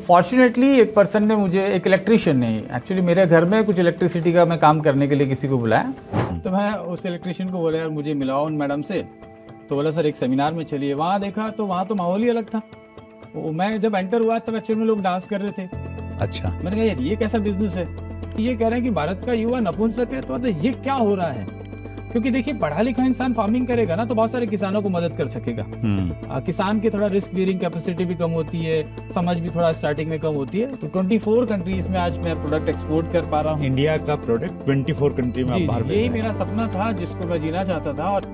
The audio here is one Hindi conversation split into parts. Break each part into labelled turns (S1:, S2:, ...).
S1: फॉर्चुनेटली एक पर्सन ने मुझे, एक इलेक्ट्रिशियन ने, एक्चुअली मेरे घर में कुछ इलेक्ट्रिसिटी का मैं काम करने के लिए किसी को बुलाया, तो मैं उस इलेक्ट्रिशियन को बोला यार मुझे मिलाओ उन मैडम से। तो बोला सर एक सेमिनार में चलिए। वहाँ देखा तो वहाँ तो माहौल ही अलग था। मैं जब एंटर हुआ तब एक्चुअली में लोग डांस कर रहे थे।
S2: अच्छा,
S1: मैंने कहा यार ये कैसा बिजनेस है। ये कह रहे हैं कि भारत का युवा नपुंसक है, तो ये क्या हो रहा है। क्योंकि देखिए पढ़ा लिखा इंसान फार्मिंग करेगा ना तो बहुत सारे किसानों को मदद कर सकेगा। किसान की थोड़ा रिस्क बेयरिंग कैपेसिटी भी कम होती है, समझ भी थोड़ा स्टार्टिंग में कम होती है। तो 24 कंट्रीज में आज मैं प्रोडक्ट एक्सपोर्ट कर पा रहा हूँ।
S2: इंडिया का प्रोडक्ट 24 कंट्री में आप बाहर भेज रहे हैं।
S1: यही मेरा सपना था जिसको मैं जीना चाहता था। और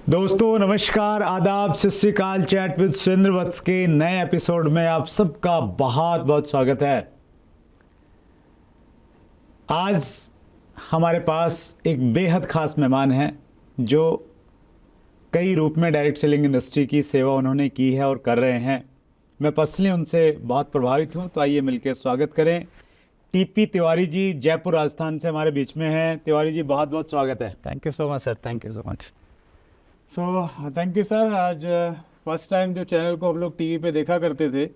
S2: दोस्तों नमस्कार, आदाब, सत श्री अकाल। चैट विद सुरेंद्र वत्स के नए एपिसोड में आप सबका बहुत बहुत स्वागत है। आज हमारे पास एक बेहद खास मेहमान हैं जो कई रूप में डायरेक्ट सेलिंग इंडस्ट्री की सेवा उन्होंने की है और कर रहे हैं। मैं पर्सनली उनसे बहुत प्रभावित हूं, तो आइए मिलकर स्वागत करें। टीपी तिवारी जी जयपुर राजस्थान से हमारे बीच में हैं। तिवारी जी बहुत बहुत स्वागत है।
S1: Thank you so much sir, thank you so much. So thank you sir. आज फर्स्ट टाइम जो चैनल को हम लोग टीवी पे देखा करते थे,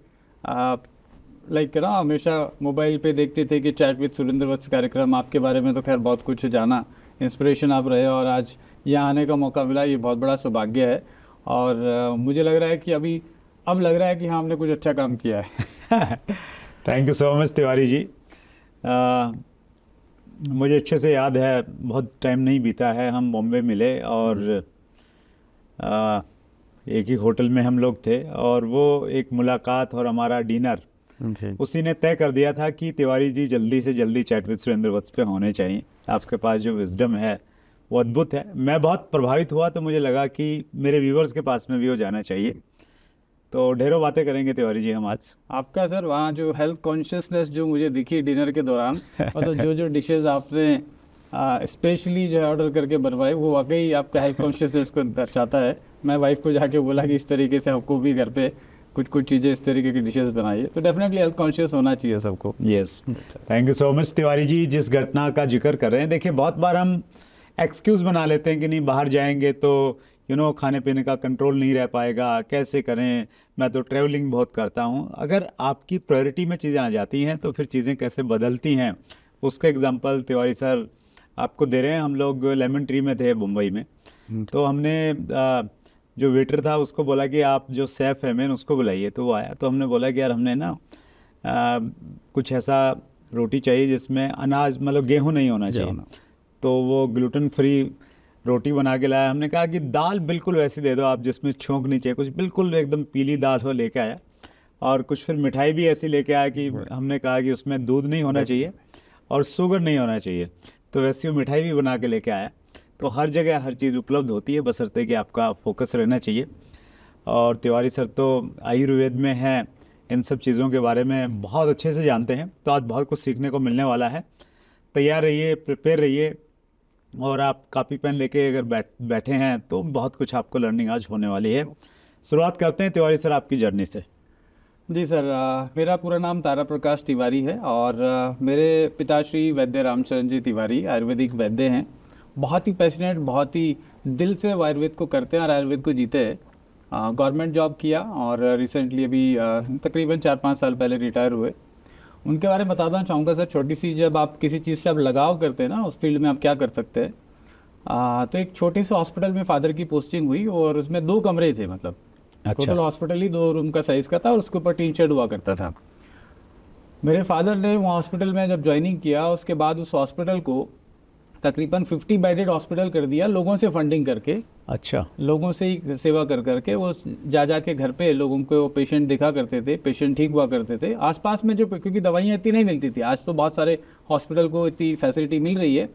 S1: लाइक ना हमेशा मोबाइल पे देखते थे कि चैट विद सुरेंद्र वत्स कार्यक्रम, आपके बारे में तो खैर बहुत कुछ जाना, इंस्पिरेशन आप रहे और आज यहाँ आने का मौका मिला, ये बहुत बड़ा सौभाग्य है। और मुझे लग रहा है कि अब लग रहा है कि हाँ हमने कुछ अच्छा काम किया है।
S2: Thank you so much Tiwari ji. मुझे अच्छे से याद है, बहुत टाइम नहीं बीता है, हम बॉम्बे मिले और एक ही होटल में हम लोग थे और वो एक मुलाकात और हमारा डिनर उसी ने तय कर दिया था कि तिवारी जी जल्दी से जल्दी चैट विद सुरेंद्र वत्स पे होने चाहिए। आपके पास जो विजडम है वो अद्भुत है। मैं बहुत प्रभावित हुआ, तो मुझे लगा कि मेरे व्यूवर्स के पास में भी हो जाना चाहिए। तो ढेरों बातें करेंगे तिवारी जी हम आज।
S1: आपका सर वहाँ जो हेल्थ कॉन्शियसनेस जो मुझे दिखी डिनर के दौरान, मतलब जो डिशेज आपने स्पेशली जो है ऑर्डर करके बनवाए, वो वाकई आपका हेल्थ कॉन्शियसनेस को दर्शाता है। मैं वाइफ को जाके बोला कि इस तरीके से आपको भी घर पे कुछ चीज़ें इस तरीके की डिशेस बनाइए। तो डेफिनेटली हेल्थ कॉन्शियस होना चाहिए सबको।
S2: Yes, thank you so much Tiwari ji. जिस घटना का जिक्र कर रहे हैं, देखिए बहुत बार हम एक्सक्यूज़ बना लेते हैं कि नहीं बाहर जाएंगे तो खाने पीने का कंट्रोल नहीं रह पाएगा, कैसे करें, मैं तो ट्रैवलिंग बहुत करता हूँ। अगर आपकी प्रायोरिटी में चीज़ें आ जाती हैं तो फिर चीज़ें कैसे बदलती हैं, उसका एग्जांपल तिवारी सर आपको दे रहे हैं। हम लोग लेमन ट्री में थे मुंबई में, तो हमने जो वेटर था उसको बोला कि आप जो शेफ़ है मैन उसको बुलाइए। तो वो आया, तो हमने बोला कि यार हमने ना कुछ ऐसा रोटी चाहिए जिसमें अनाज, मतलब गेहूं नहीं होना चाहिए। तो वो ग्लूटेन फ्री रोटी बना के लाया। हमने कहा कि दाल बिल्कुल वैसी दे दो आप जिसमें छोंक नहीं चाहिए, कुछ बिल्कुल एकदम पीली दाल वो लेके आया। और कुछ फिर मिठाई भी ऐसी लेके आया कि हमने कहा कि उसमें दूध नहीं होना चाहिए और शुगर नहीं होना चाहिए। तो वैसी वो मिठाई भी बना के लेके आया। तो हर जगह हर चीज़ उपलब्ध होती है, बशर्ते कि आपका फोकस रहना चाहिए। और तिवारी सर तो आयुर्वेद में हैं, इन सब चीज़ों के बारे में बहुत अच्छे से जानते हैं। तो आज बहुत कुछ सीखने को मिलने वाला है। तैयार रहिए, प्रिपेयर रहिए, और आप कॉपी पेन लेके अगर बैठे हैं तो बहुत कुछ आपको लर्निंग आज होने वाली है। शुरुआत करते हैं तिवारी सर आपकी जर्नी से।
S1: जी सर, मेरा पूरा नाम तारा प्रकाश तिवारी है और मेरे पिताश्री वैद्य रामचरण जी तिवारी आयुर्वेदिक वैद्य हैं। बहुत ही पैशनेट, बहुत ही दिल से आयुर्वेद को करते हैं और आयुर्वेद को जीते हैं। गवर्नमेंट जॉब किया और रिसेंटली अभी तकरीबन 4-5 साल पहले रिटायर हुए। उनके बारे में बताना चाहूँगा सर, छोटी सी, जब आप किसी चीज़ से आप लगाव करते हैं ना, उस फील्ड में आप क्या कर सकते हैं। तो एक छोटे से हॉस्पिटल में फादर की पोस्टिंग हुई और उसमें 2 कमरे थे, मतलब टोटल हॉस्पिटल ही 2 रूम का साइज़ का था और उसके ऊपर टीन शेड हुआ करता था। मेरे फादर ने वो हॉस्पिटल में जब ज्वाइनिंग किया, उसके बाद उस हॉस्पिटल को तकरीबन 50 बेडेड हॉस्पिटल कर दिया, लोगों से फंडिंग करके।
S2: अच्छा,
S1: लोगों से ही सेवा कर करके वो जा के घर पे लोगों को पेशेंट देखा करते थे, पेशेंट ठीक हुआ करते थे। आसपास में जो, क्योंकि दवाइयाँ इतनी नहीं मिलती थी, आज तो बहुत सारे हॉस्पिटल को इतनी फैसिलिटी मिल रही है,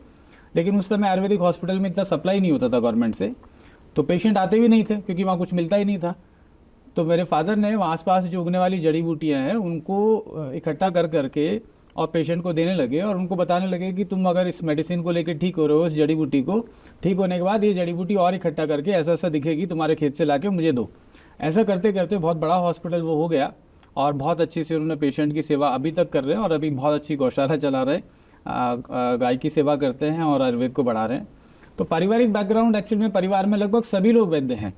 S1: लेकिन उस समय आयुर्वेदिक हॉस्पिटल में इतना सप्लाई नहीं होता था गवर्नमेंट से, तो पेशेंट आते भी नहीं थे क्योंकि वहाँ कुछ मिलता ही नहीं था। तो मेरे फादर ने वहाँ आसपास जो उगने वाली जड़ी बूटियाँ हैं उनको इकट्ठा कर करके और पेशेंट को देने लगे और उनको बताने लगे कि तुम अगर इस मेडिसिन को लेकर ठीक हो रहे हो, इस जड़ी बूटी को, ठीक होने के बाद ये जड़ी बूटी और इकट्ठा करके ऐसा ऐसा दिखेगी, तुम्हारे खेत से लाके मुझे दो। ऐसा करते करते बहुत बड़ा हॉस्पिटल वो हो गया और बहुत अच्छी से उन्होंने पेशेंट की सेवा अभी तक कर रहे हैं और अभी बहुत अच्छी गौशाला चला रहे हैं, गाय की सेवा करते हैं और आयुर्वेद को बढ़ा रहे हैं। तो पारिवारिक बैकग्राउंड, एक्चुअली में परिवार में लगभग सभी लोग वैद्य हैं।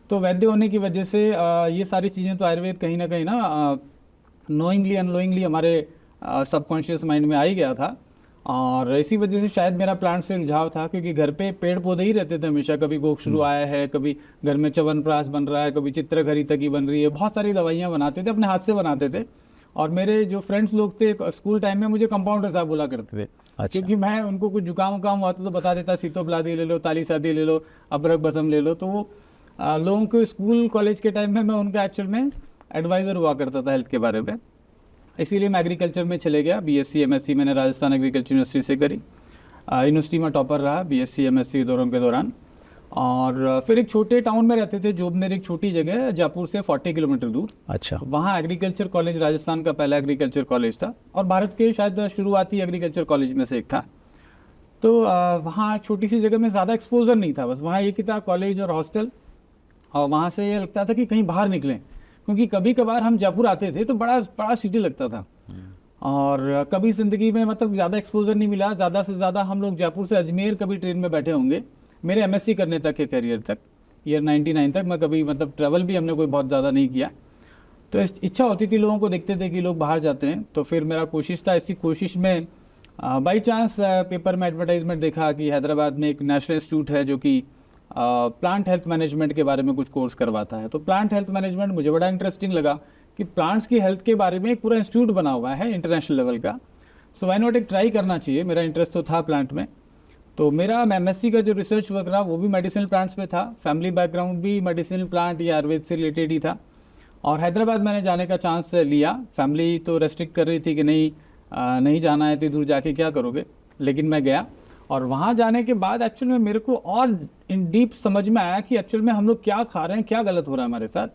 S1: तो वैद्य होने की वजह से ये सारी चीज़ें तो आयुर्वेद कहीं ना कहीं ना नोइंगली अननोइंगली हमारे सबकॉन्शियस माइंड में आ ही गया था। और इसी वजह से शायद मेरा प्लांट से रुझाव था, क्योंकि घर पे पेड़ पौधे ही रहते थे हमेशा। कभी गोक्षरू आया है, कभी घर में च्यवनप्राश बन रहा है, कभी चित्रघरी तकी बन रही है, बहुत सारी दवाइयाँ बनाते थे, अपने हाथ से बनाते थे। और मेरे जो फ्रेंड्स लोग थे स्कूल टाइम में मुझे कंपाउंडर साहब बोला करते थे।
S2: अच्छा।
S1: क्योंकि मैं उनको कुछ जुकाम उकाम हुआ तो बता देता, सीतोपलादी ले लो, ताली सादी ले लो, अबरक बसम ले लो। तो वो लोगों को स्कूल कॉलेज के टाइम में मैं उनका एक्चुअल में एडवाइज़र हुआ करता था हेल्थ के बारे में। इसीलिए मैं एग्रीकल्चर में चले गया। बीएससी एमएससी मैंने राजस्थान एग्रीकल्चर यूनिवर्सिटी से करी। यूनिवर्सिटी में टॉपर रहा बीएससी एमएससी दौरों के दौरान। और फिर एक छोटे टाउन में रहते थे, जोबनेर एक छोटी जगह है जयपुर से 40 किलोमीटर दूर।
S2: अच्छा।
S1: वहाँ एग्रीकल्चर कॉलेज राजस्थान का पहला एग्रीकल्चर कॉलेज था, और भारत के शायद शुरुआती एग्रीकल्चर कॉलेज में से एक था। तो वहाँ छोटी सी जगह में ज़्यादा एक्सपोजर नहीं था, बस वहाँ एक ही था कॉलेज और हॉस्टल। और वहाँ से ये लगता था कि कहीं बाहर निकलें, क्योंकि कभी कभार हम जयपुर आते थे तो बड़ा बड़ा सिटी लगता था। और कभी ज़िंदगी में मतलब ज़्यादा एक्सपोजर नहीं मिला। ज़्यादा से ज़्यादा हम लोग जयपुर से अजमेर कभी ट्रेन में बैठे होंगे, मेरे एमएससी करने तक के करियर तक, ईयर 99 तक मैं कभी मतलब ट्रैवल भी हमने कोई बहुत ज़्यादा नहीं किया। तो इच्छा होती थी, लोगों को देखते थे कि लोग बाहर जाते हैं, तो फिर मेरा कोशिश था। इसी कोशिश में बाई चांस पेपर में एडवर्टाइजमेंट देखा कि हैदराबाद में एक नेशनल इंस्टीट्यूट है जो कि प्लांट हेल्थ मैनेजमेंट के बारे में कुछ कोर्स करवाता है। तो प्लांट हेल्थ मैनेजमेंट मुझे बड़ा इंटरेस्टिंग लगा कि प्लांट्स की हेल्थ के बारे में एक पूरा इंस्टीट्यूट बना हुआ है इंटरनेशनल लेवल का। सो व्हाई नॉट एक ट्राई करना चाहिए। मेरा इंटरेस्ट तो था प्लांट में। तो मेरा एमएससी का जो रिसर्च वर्क रहा वो भी मेडिसिनल प्लांट्स पे था। फैमिली बैकग्राउंड भी मेडिसिनल प्लांट या आयुर्वेद से रिलेटेड ही था। और हैदराबाद मैंने जाने का चांस लिया। फैमिली तो रेस्ट्रिक्ट कर रही थी कि नहीं जाना है, इतनी दूर जाके क्या करोगे, लेकिन मैं गया। और वहाँ जाने के बाद एक्चुअल में मेरे को और इन डीप समझ में आया कि एक्चुअल में हम लोग क्या खा रहे हैं, क्या गलत हो रहा है हमारे साथ।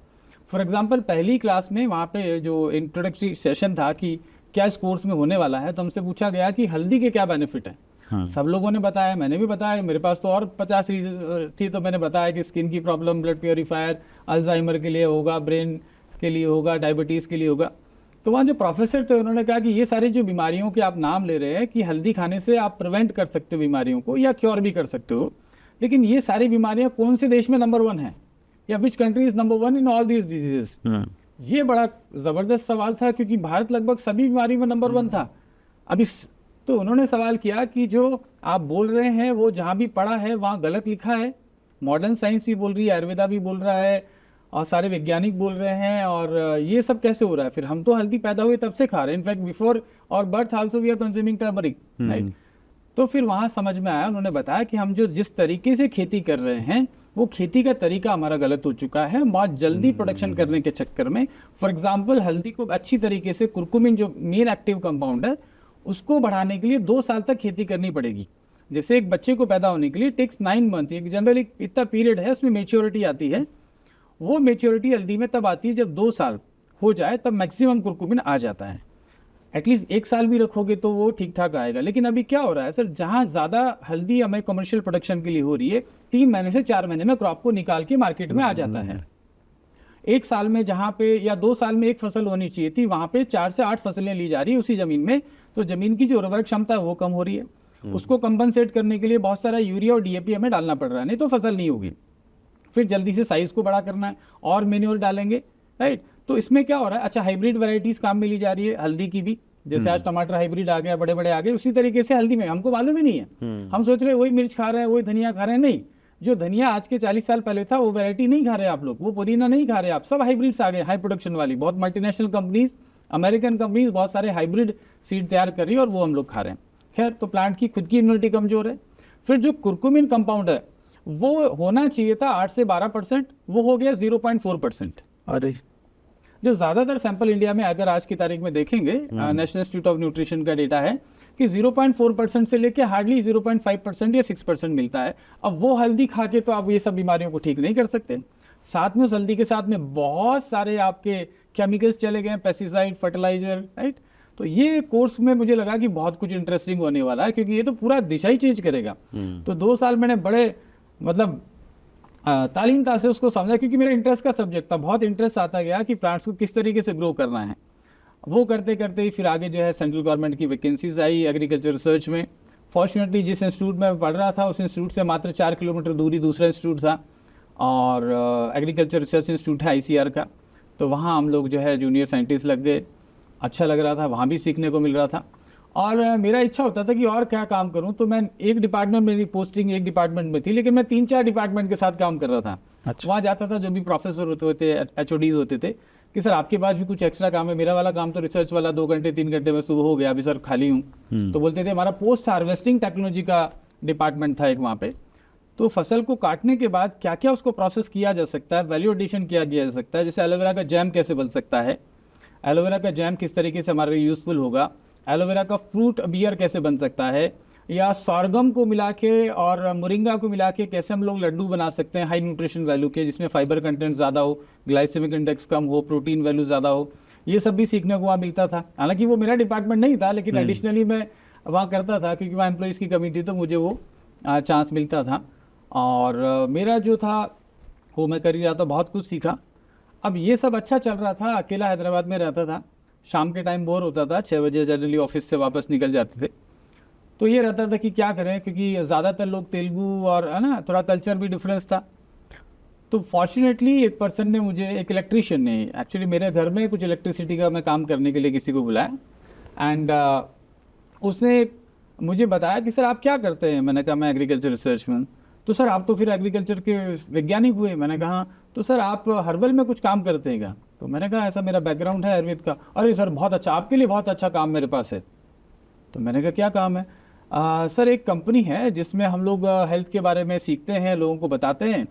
S1: फॉर एग्जांपल पहली क्लास में वहाँ पे जो इंट्रोडक्टरी सेशन था कि क्या इस कोर्स में होने वाला है, तो हमसे पूछा गया कि हल्दी के क्या बेनिफिट है।
S2: हाँ।
S1: सब लोगों ने बताया, मैंने भी बताया, मेरे पास तो और 50 रीजन थी। तो मैंने बताया कि स्किन की प्रॉब्लम, ब्लड प्योरीफायर, अल्जाइमर के लिए होगा, ब्रेन के लिए होगा, डायबिटीज़ के लिए होगा। तो वहाँ जो प्रोफेसर थे उन्होंने कहा कि ये सारी जो बीमारियों के आप नाम ले रहे हैं कि हल्दी खाने से आप प्रिवेंट कर सकते हो बीमारियों को या क्योर भी कर सकते हो, लेकिन ये सारी बीमारियाँ कौन से देश में नंबर 1 है, या which country is number 1 in all these diseases. ये बड़ा ज़बरदस्त सवाल था, क्योंकि भारत लगभग सभी बीमारी में नंबर 1 था। अब तो उन्होंने सवाल किया कि जो आप बोल रहे हैं वो जहाँ भी पढ़ा है वहाँ गलत लिखा है। मॉडर्न साइंस भी बोल रही है, आयुर्वेदा भी बोल रहा है, और सारे वैज्ञानिक बोल रहे हैं, और ये सब कैसे हो रहा है। फिर हम तो हल्दी पैदा हुए तब से खा रहे हैं, in fact before our birth also we are consuming turmeric, right. तो फिर वहाँ समझ में आया, उन्होंने बताया कि हम जो जिस तरीके से खेती कर रहे हैं वो खेती का तरीका हमारा गलत हो चुका है, बहुत जल्दी प्रोडक्शन करने के चक्कर में। फॉर एग्जाम्पल हल्दी को अच्छी तरीके से कुरकुमिन जो मेन एक्टिव कंपाउंड है उसको बढ़ाने के लिए 2 साल तक खेती करनी पड़ेगी। जैसे एक बच्चे को पैदा होने के लिए टेक्स 9 मंथ, एक जनरली इतना पीरियड है, उसमें मेच्योरिटी आती है। वो मेच्योरिटी हल्दी में तब आती है जब 2 साल हो जाए, तब मैक्सिमम कुरकुमिन आ जाता है। एटलीस्ट 1 साल भी रखोगे तो वो ठीक ठाक आएगा। लेकिन अभी क्या हो रहा है सर, जहाँ ज़्यादा हल्दी हमें कमर्शियल प्रोडक्शन के लिए हो रही है, 3 महीने से 4 महीने में क्रॉप को निकाल के मार्केट में आ जाता है। 1 साल में जहाँ पे या 2 साल में 1 फसल होनी चाहिए थी, वहाँ पे 4 से 8 फसलें ली जा रही है उसी ज़मीन में। तो ज़मीन की जो उर्वरक क्षमता है वो कम हो रही है। उसको कंपनसेट करने के लिए बहुत सारा यूरिया और डीएपी हमें डालना पड़ रहा है, नहीं तो फसल नहीं होगी। फिर जल्दी से साइज़ को बड़ा करना है और मेन्योर डालेंगे, राइट। तो इसमें क्या हो रहा है, अच्छा हाइब्रिड वैरायटीज़ काम में ली जा रही है हल्दी की भी। जैसे आज टमाटर हाइब्रिड आ गया, बड़े बड़े आ गए, उसी तरीके से हल्दी में हमको मालूम ही नहीं है। हम सोच रहे हैं वही मिर्च खा रहे हैं, वही धनिया खा रहे हैं। नहीं, जो धनिया आज के 40 साल पहले था वो वैरायटी नहीं खा रहे आप लोग, वो पुदीना नहीं खा रहे आप, सब हाइब्रिड्स आ गए, हाई प्रोडक्शन वाली। बहुत मल्टीनेशनल कंपनीज, अमेरिकन कंपनीज बहुत सारे हाइब्रिड सीड तैयार कर रही है और वो हम लोग खा रहे हैं। खैर, तो प्लांट की खुद की इम्यूनिटी कमजोर है। फिर जो कुरकुमिन कंपाउंड है वो होना चाहिए था 8 से 12%, वो हो गया 0.4%।
S2: अरे,
S1: जो ज़्यादातर सैंपल इंडिया में अगर आज की तारीख में देखेंगे, नेशनल इंस्टीट्यूट ऑफ न्यूट्रिशन का डेटा है कि 0.4% से लेके हार्डली 0.5% या 6% मिलता है। अब वो हल्दी खा के तो आप ये सब बीमारियों को ठीक नहीं कर सकते। साथ में उस हल्दी के साथ में बहुत सारे आपके केमिकल्स चले गए, पेस्टिसाइड, फर्टिलाइजर, राइट। तो ये कोर्स में मुझे लगा कि बहुत कुछ इंटरेस्टिंग होने वाला है, क्योंकि ये तो पूरा दिशा ही चेंज करेगा। तो 2 साल मैंने बड़े मतलब तालीमता से उसको समझा, क्योंकि मेरा इंटरेस्ट का सब्जेक्ट था। बहुत इंटरेस्ट आता गया कि प्लांट्स को किस तरीके से ग्रो करना है। वो करते करते ही फिर आगे जो है सेंट्रल गवर्नमेंट की वैकेंसीज आई एग्रीकल्चर रिसर्च में। फॉर्चुनेटली जिस इंस्टीट्यूट में पढ़ रहा था उस इंस्टीट्यूट से मात्र 4 किलोमीटर दूरी दूसरा इंस्टीट्यूट था, और एग्रीकल्चर रिसर्च इंस्टीट्यूट है ICR का। तो वहाँ हम लोग जो है जूनियर साइंटिस्ट लग गए। अच्छा लग रहा था, वहाँ भी सीखने को मिल रहा था। और मेरा इच्छा होता था कि और क्या काम करूं, तो मैं एक डिपार्टमेंट, मेरी पोस्टिंग एक डिपार्टमेंट में थी, लेकिन मैं 3-4 डिपार्टमेंट के साथ काम कर रहा था।
S2: अच्छा।
S1: वहाँ जाता था, जो भी प्रोफेसर होते थे, HODs होते थे, कि सर आपके पास भी कुछ एक्स्ट्रा काम है। मेरा वाला काम तो रिसर्च वाला 2 घंटे 3 घंटे में सुबह हो गया, अभी सर खाली हूँ। तो बोलते थे, हमारा पोस्ट हार्वेस्टिंग टेक्नोलॉजी का डिपार्टमेंट था एक वहाँ पे। तो फसल को काटने के बाद क्या क्या उसको प्रोसेस किया जा सकता है, वैल्यू एडिशन किया जा सकता है, जैसे एलोवेरा का जैम कैसे बन सकता है, एलोवेरा का जैम किस तरीके से हमारे लिए यूजफुल होगा, एलोवेरा का फ्रूट बियर कैसे बन सकता है, या सॉर्गम को मिला के और मोरिंगा को मिला के कैसे हम लोग लड्डू बना सकते हैं हाई न्यूट्रिशन वैल्यू के, जिसमें फाइबर कंटेंट ज़्यादा हो, ग्लाइसेमिक इंडेक्स कम हो, प्रोटीन वैल्यू ज़्यादा हो। ये सब भी सीखने को वहाँ मिलता था। हालांकि वो मेरा डिपार्टमेंट नहीं था, लेकिन एडिशनली मैं वहाँ करता था, क्योंकि वहाँ एम्प्लॉइज़ की कमी थी, तो मुझे वो चांस मिलता था। और मेरा जो था वो मैं कर ही रहा था, बहुत कुछ सीखा। अब ये सब अच्छा चल रहा था, अकेला हैदराबाद में रहता था, शाम के टाइम बोर होता था, 6 बजे जनरली ऑफिस से वापस निकल जाते थे। तो ये रहता था कि क्या करें, क्योंकि ज़्यादातर लोग तेलुगु और है ना, थोड़ा कल्चर भी डिफरेंस था। तो फॉर्चुनेटली एक पर्सन ने मुझे, एक इलेक्ट्रीशियन ने, एक्चुअली मेरे घर में कुछ इलेक्ट्रिसिटी का मैं काम करने के लिए किसी को बुलाया, एंड उसने मुझे बताया कि सर आप क्या करते हैं। मैंने कहा मैं एग्रीकल्चर रिसर्च में। तो सर आप तो फिर एग्रीकल्चर के वैज्ञानिक हुए। मैंने कहा हाँ। तो सर आप हर्बल में कुछ काम करते हैं क्या? तो मैंने कहा ऐसा मेरा बैकग्राउंड है आयुर्वेद का। अरे सर बहुत अच्छा, आपके लिए बहुत अच्छा काम मेरे पास है। तो मैंने कहा क्या काम है? सर एक कंपनी है जिसमें हम लोग हेल्थ के बारे में सीखते हैं, लोगों को बताते हैं,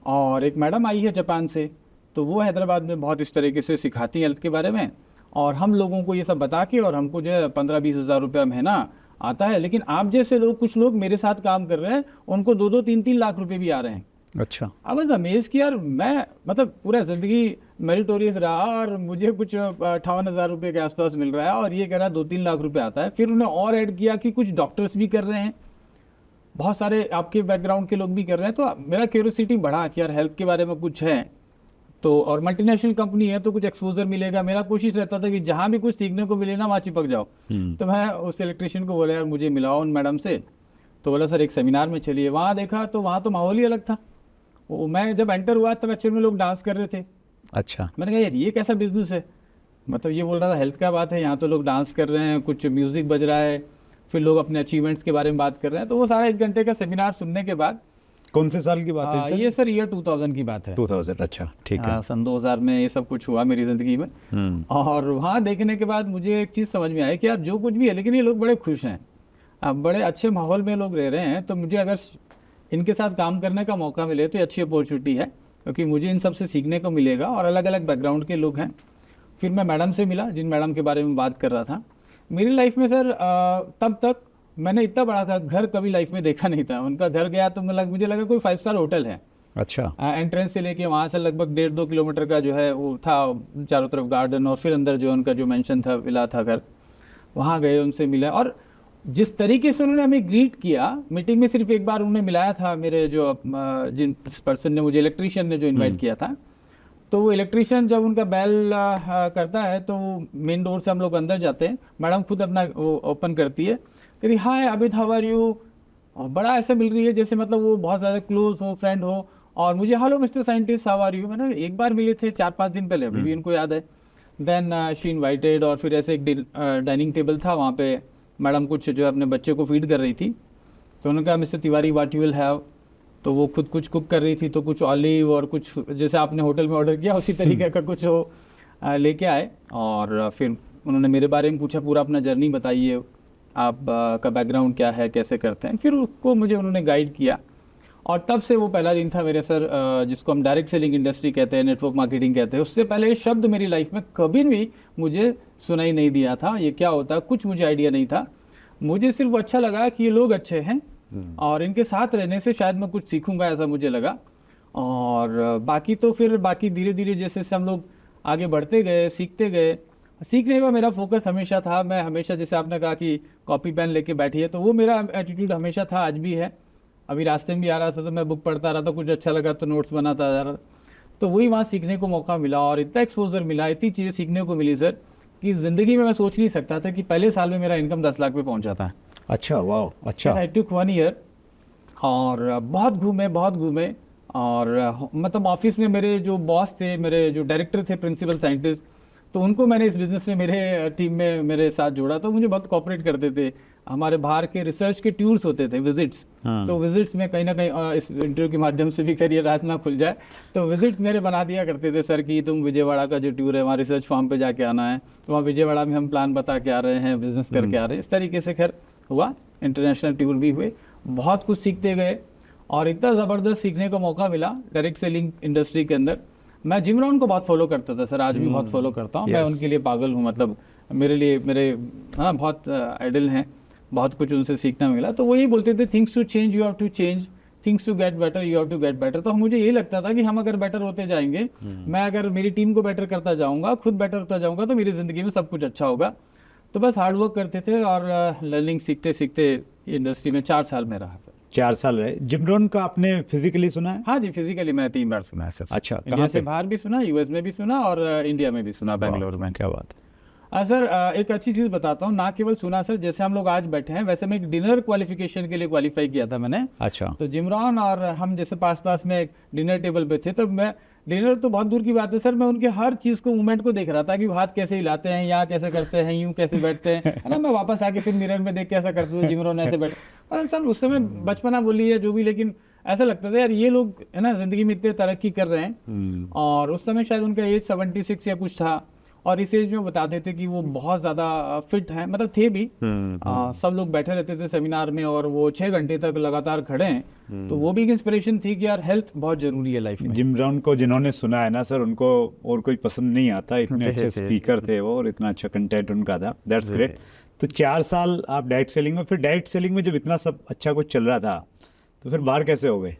S1: और एक मैडम आई है जापान से, तो वो हैदराबाद में बहुत इस तरीके से सिखाती हैं हेल्थ के बारे में, और हम लोगों को ये सब बता के, और हमको जो है 15-20 हज़ार रुपया महीना आता है। लेकिन आप जैसे लोग, कुछ लोग मेरे साथ काम कर रहे हैं, उनको 2-2, 3-3 लाख रुपए भी आ रहे हैं।
S2: अच्छा।
S1: आई वाज अमेज कि यार मैं मतलब पूरा ज़िंदगी मेरिटोरियस रहा और मुझे कुछ 58,000 रुपये के आसपास मिल रहा है, और ये कह रहा है 2-3 लाख रुपए आता है। फिर उन्हें और ऐड किया कि कुछ डॉक्टर्स भी कर रहे हैं, बहुत सारे आपके बैकग्राउंड के लोग भी कर रहे हैं। तो मेरा क्यूरियोसिटी बढ़ा कि यार हेल्थ के बारे में कुछ है तो, और मल्टीनेशनल कंपनी है तो कुछ एक्सपोजर मिलेगा। मेरा कोशिश रहता था कि जहाँ भी कुछ सीखने को मिले ना, वहाँ चिपक जाओ। तो मैं उस इलेक्ट्रिशियन को बोला यार मुझे मिलाओ उन मैडम से। तो बोला सर एक सेमिनार में चलिए। वहाँ देखा तो वहाँ तो माहौल ही अलग था। वो मैं जब एंटर हुआ तब एक्चुअल में लोग डांस कर रहे थे।
S2: अच्छा।
S1: मैंने कहा यार ये कैसा बिजनेस है, मतलब ये बोल रहा था हेल्थ का बात है, यहाँ तो लोग डांस कर रहे हैं, कुछ म्यूजिक बज रहा है, फिर लोग अपने अचीवमेंट्स के बारे में बात कर रहे हैं। तो वो सारा 1 घंटे का सेमिनार सुनने के बाद,
S2: कौन से साल की बात है सर?
S1: ये सर ईयर 2000 की बात है।
S2: 2000। अच्छा ठीक है।
S1: सन 2000 में ये सब कुछ हुआ मेरी ज़िंदगी में। और वहाँ देखने के बाद मुझे एक चीज़ समझ में आई कि यार जो कुछ भी है, लेकिन ये लोग बड़े खुश हैं, अब बड़े अच्छे माहौल में लोग रह रहे हैं। तो मुझे अगर इनके साथ काम करने का मौका मिले तो ये अच्छी अपॉर्चुनिटी है, क्योंकि मुझे इन सब से सीखने को मिलेगा, और अलग अलग बैकग्राउंड के लोग हैं। फिर मैं मैडम से मिला, जिन मैडम के बारे में बात कर रहा था। मेरी लाइफ में सर तब तक मैंने इतना बड़ा घर कभी लाइफ में देखा नहीं था। उनका घर गया तो मुझे लगा कोई 5 स्टार होटल है।
S2: अच्छा।
S1: एंट्रेंस से लेके वहाँ से लगभग 1.5-2 किलोमीटर का जो है वो था, चारों तरफ गार्डन, और फिर अंदर जो उनका जो मेंशन था, विला था, घर, वहाँ गए, उनसे मिले। और जिस तरीके से उन्होंने हमें ग्रीट किया, मीटिंग में सिर्फ एक बार उन्होंने मिलाया था मेरे जो जिन पर्सन ने मुझे, इलेक्ट्रीशियन ने जो इन्वाइट किया था। तो वो इलेक्ट्रीशियन जब उनका बेल करता है तो मेन डोर से हम लोग अंदर जाते हैं, मैडम खुद अपना वो ओपन करती है, कहती हाय अबिद हाउ आर यू, और बड़ा ऐसे मिल रही है जैसे मतलब वो बहुत ज़्यादा क्लोज हो, फ्रेंड हो। और मुझे hello mister scientist how are you, मैंने एक बार मिले थे 4-5 दिन पहले, अभी भी उनको याद है। देन शी इन्वाइटेड, और फिर ऐसे एक डाइनिंग टेबल था, वहाँ पे मैडम कुछ जो अपने बच्चे को फीड कर रही थी। तो उन्होंने कहा mister Tiwari what you will have, तो वो खुद कुछ कुक कर रही थी, तो कुछ ऑलिव और कुछ जैसे आपने होटल में ऑर्डर किया उसी तरीके का कुछ वो लेके आए। और फिर उन्होंने मेरे बारे में पूछा, पूरा अपना जर्नी बताइए, आप का बैकग्राउंड क्या है, कैसे करते हैं। फिर उसको मुझे उन्होंने गाइड किया, और तब से वो पहला दिन था मेरे सर, जिसको हम डायरेक्ट सेलिंग इंडस्ट्री कहते हैं, नेटवर्क मार्केटिंग कहते हैं। उससे पहले ये शब्द मेरी लाइफ में कभी भी मुझे सुनाई नहीं दिया था, ये क्या होता है कुछ मुझे आइडिया नहीं था। मुझे सिर्फ अच्छा लगा कि ये लोग अच्छे हैं, और इनके साथ रहने से शायद मैं कुछ सीखूंगा, ऐसा मुझे लगा। और बाकी तो फिर बाकी धीरे धीरे जैसे हम लोग आगे बढ़ते गए, सीखते गए। सीखने का मेरा फोकस हमेशा था, मैं हमेशा, जैसे आपने कहा कि कॉपी पेन लेके बैठिए, तो वो मेरा एटीट्यूड हमेशा था, आज भी है। अभी रास्ते में भी आ रहा था तो मैं बुक पढ़ता रहा था, कुछ अच्छा लगा तो नोट्स बनाता जा रहा। तो वही वहाँ सीखने को मौका मिला, और इतना एक्सपोजर मिला, इतनी चीज़ें सीखने को मिली सर, कि ज़िंदगी में मैं सोच नहीं सकता था कि पहले साल में मेरा इनकम 10 लाख पे पहुँच जाता है।
S2: अच्छा, वाह, अच्छा।
S1: आई टुक 1 ईयर, और बहुत घूमे, और मतलब ऑफिस में मेरे जो बॉस थे, मेरे जो डायरेक्टर थे, प्रिंसिपल साइंटिस्ट, तो उनको मैंने इस बिजनेस में मेरे टीम में मेरे साथ जोड़ा, तो मुझे बहुत कोऑपरेट करते थे। हमारे बाहर के रिसर्च के टूर्स होते थे, विजिट्स।
S2: हाँ।
S1: तो विजिट्स में कहीं ना कहीं इस इंटरव्यू के माध्यम से भी करियर राज ना खुल जाए, तो विजिट्स मेरे बना दिया करते थे सर कि तुम विजयवाड़ा का जो टूर है वहाँ रिसर्च फार्म पे जाके आना है, तो वहाँ विजयवाड़ा में हम प्लान बता के आ रहे हैं, बिजनेस करके आ रहे हैं। इस तरीके से खैर हुआ, इंटरनेशनल टूर भी हुए, बहुत कुछ सीखते गए और इतना ज़बरदस्त सीखने का मौका मिला डायरेक्ट सेलिंग इंडस्ट्री के अंदर। मैं जिम रॉन को बहुत फॉलो करता था सर, आज भी बहुत फॉलो करता हूँ। मैं उनके लिए पागल हूँ, मतलब मेरे लिए मेरे हाँ बहुत आइडल हैं, बहुत कुछ उनसे सीखना मिला। तो वो यही बोलते थे, things to change you have to change, things to get better you have to get better. तो मुझे यही लगता था कि हम अगर बेटर होते जाएंगे, मैं अगर मेरी टीम को बेटर करता जाऊंगा, खुद बेटर होता जाऊंगा, तो मेरी ज़िंदगी में सब कुछ अच्छा होगा। तो बस हार्ड वर्क करते थे और लर्निंग सीखते सीखते इंडस्ट्री में 4 साल में रहा सर।
S2: 4 साल रहे। जिम रॉन का आपने फिजिकली सुना है?
S1: हाँ जी, फिजिकली मैं 3 बार सुना है सर।
S2: अच्छा,
S1: इंडिया से बाहर भी सुना, यूएस में भी सुना और इंडिया में भी सुना, बेंगलोर में।
S2: क्या बात है।
S1: सर एक अच्छी चीज़ बताता हूँ, ना केवल सुना सर, जैसे हम लोग आज बैठे हैं वैसे मैं एक डिनर क्वालिफिकेशन के लिए क्वालिफाई किया था मैंने।
S2: अच्छा।
S1: तो जिमरॉन और हम जैसे पास पास में एक डिनर टेबल पे थे, तो मैं डिनर तो बहुत दूर की बात है सर, मैं उनके हर चीज़ को मूवमेंट को देख रहा था कि वो हाथ कैसे हिलाते हैं, यहाँ कैसे करते हैं, यूँ कैसे बैठते हैं, है ना। मैं वापस आके फिर मिरर में देख के ऐसा करते थे, जिमरॉन ऐसे बैठ। मतलब सर उस समय बचपना बोली या जो भी, लेकिन ऐसा लगता था यार ये लोग है ना जिंदगी में इतने तरक्की कर रहे हैं। और उस समय शायद उनका एज 76 या कुछ था, और इस एज में बताते थे कि वो बहुत ज़्यादा फिट हैं, मतलब थे भी। सब लोग बैठे रहते थे सेमिनार में और वो 6 घंटे तक लगातार खड़े हैं। तो वो भी एक इंस्पिरेशन थी कि यार हेल्थ बहुत जरूरी है लाइफ में।
S2: जिम रॉन को जिन्होंने सुना है ना सर, उनको और कोई पसंद नहीं आता, इतने अच्छे स्पीकर थे वो और इतना अच्छा कंटेंट उनका था। That's great. तो 4 साल आप डायरेक्ट सेलिंग में, फिर डायरेक्ट सेलिंग में जब इतना सब अच्छा कुछ चल रहा था तो फिर बाहर कैसे हो गए?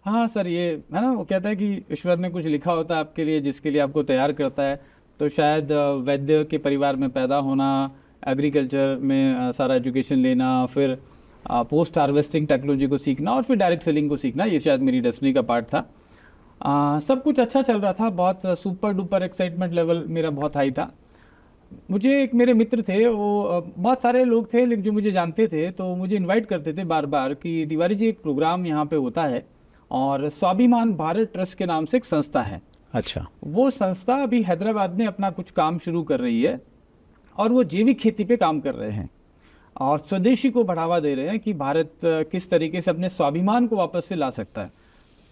S1: हाँ सर, ये है ना, वो कहता है कि ईश्वर ने कुछ लिखा होता है आपके लिए जिसके लिए आपको तैयार करता है। तो शायद वैद्य के परिवार में पैदा होना, एग्रीकल्चर में सारा एजुकेशन लेना, फिर पोस्ट हार्वेस्टिंग टेक्नोलॉजी को सीखना और फिर डायरेक्ट सेलिंग को सीखना, ये शायद मेरी डेस्टिनी का पार्ट था। सब कुछ अच्छा चल रहा था, बहुत सुपर डुपर एक्साइटमेंट लेवल मेरा बहुत हाई था। मुझे एक मेरे मित्र थे, वो बहुत सारे लोग थे लेकिन जो मुझे जानते थे, तो मुझे इनवाइट करते थे बार बार कि तिवारी जी एक प्रोग्राम यहाँ पे होता है और स्वाभिमान भारत ट्रस्ट के नाम से एक संस्था है।
S2: अच्छा।
S1: वो संस्था अभी हैदराबाद में अपना कुछ काम शुरू कर रही है और वो जैविक खेती पे काम कर रहे हैं और स्वदेशी को बढ़ावा दे रहे हैं कि भारत किस तरीके से अपने स्वाभिमान को वापस से ला सकता है।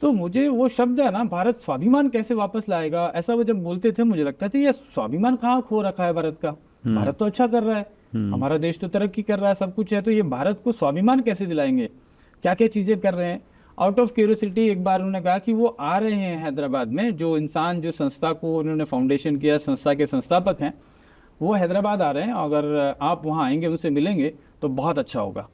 S1: तो मुझे वो शब्द है ना, भारत स्वाभिमान कैसे वापस लाएगा, ऐसा वो जब बोलते थे मुझे लगता था ये स्वाभिमान कहाँ खो रखा है भारत का। भारत तो अच्छा कर रहा है, हमारा देश तो तरक्की कर रहा है, सब कुछ है, तो ये भारत को स्वाभिमान कैसे दिलाएंगे, क्या क्या चीज़ें कर रहे हैं। आउट ऑफ क्यूरियोसिटी एक बार उन्होंने कहा कि वो आ रहे हैं हैदराबाद में, जो इंसान जो संस्था को उन्होंने फाउंडेशन किया, संस्था के संस्थापक हैं, वो हैदराबाद आ रहे हैं, अगर आप वहाँ आएंगे उनसे मिलेंगे तो बहुत अच्छा होगा।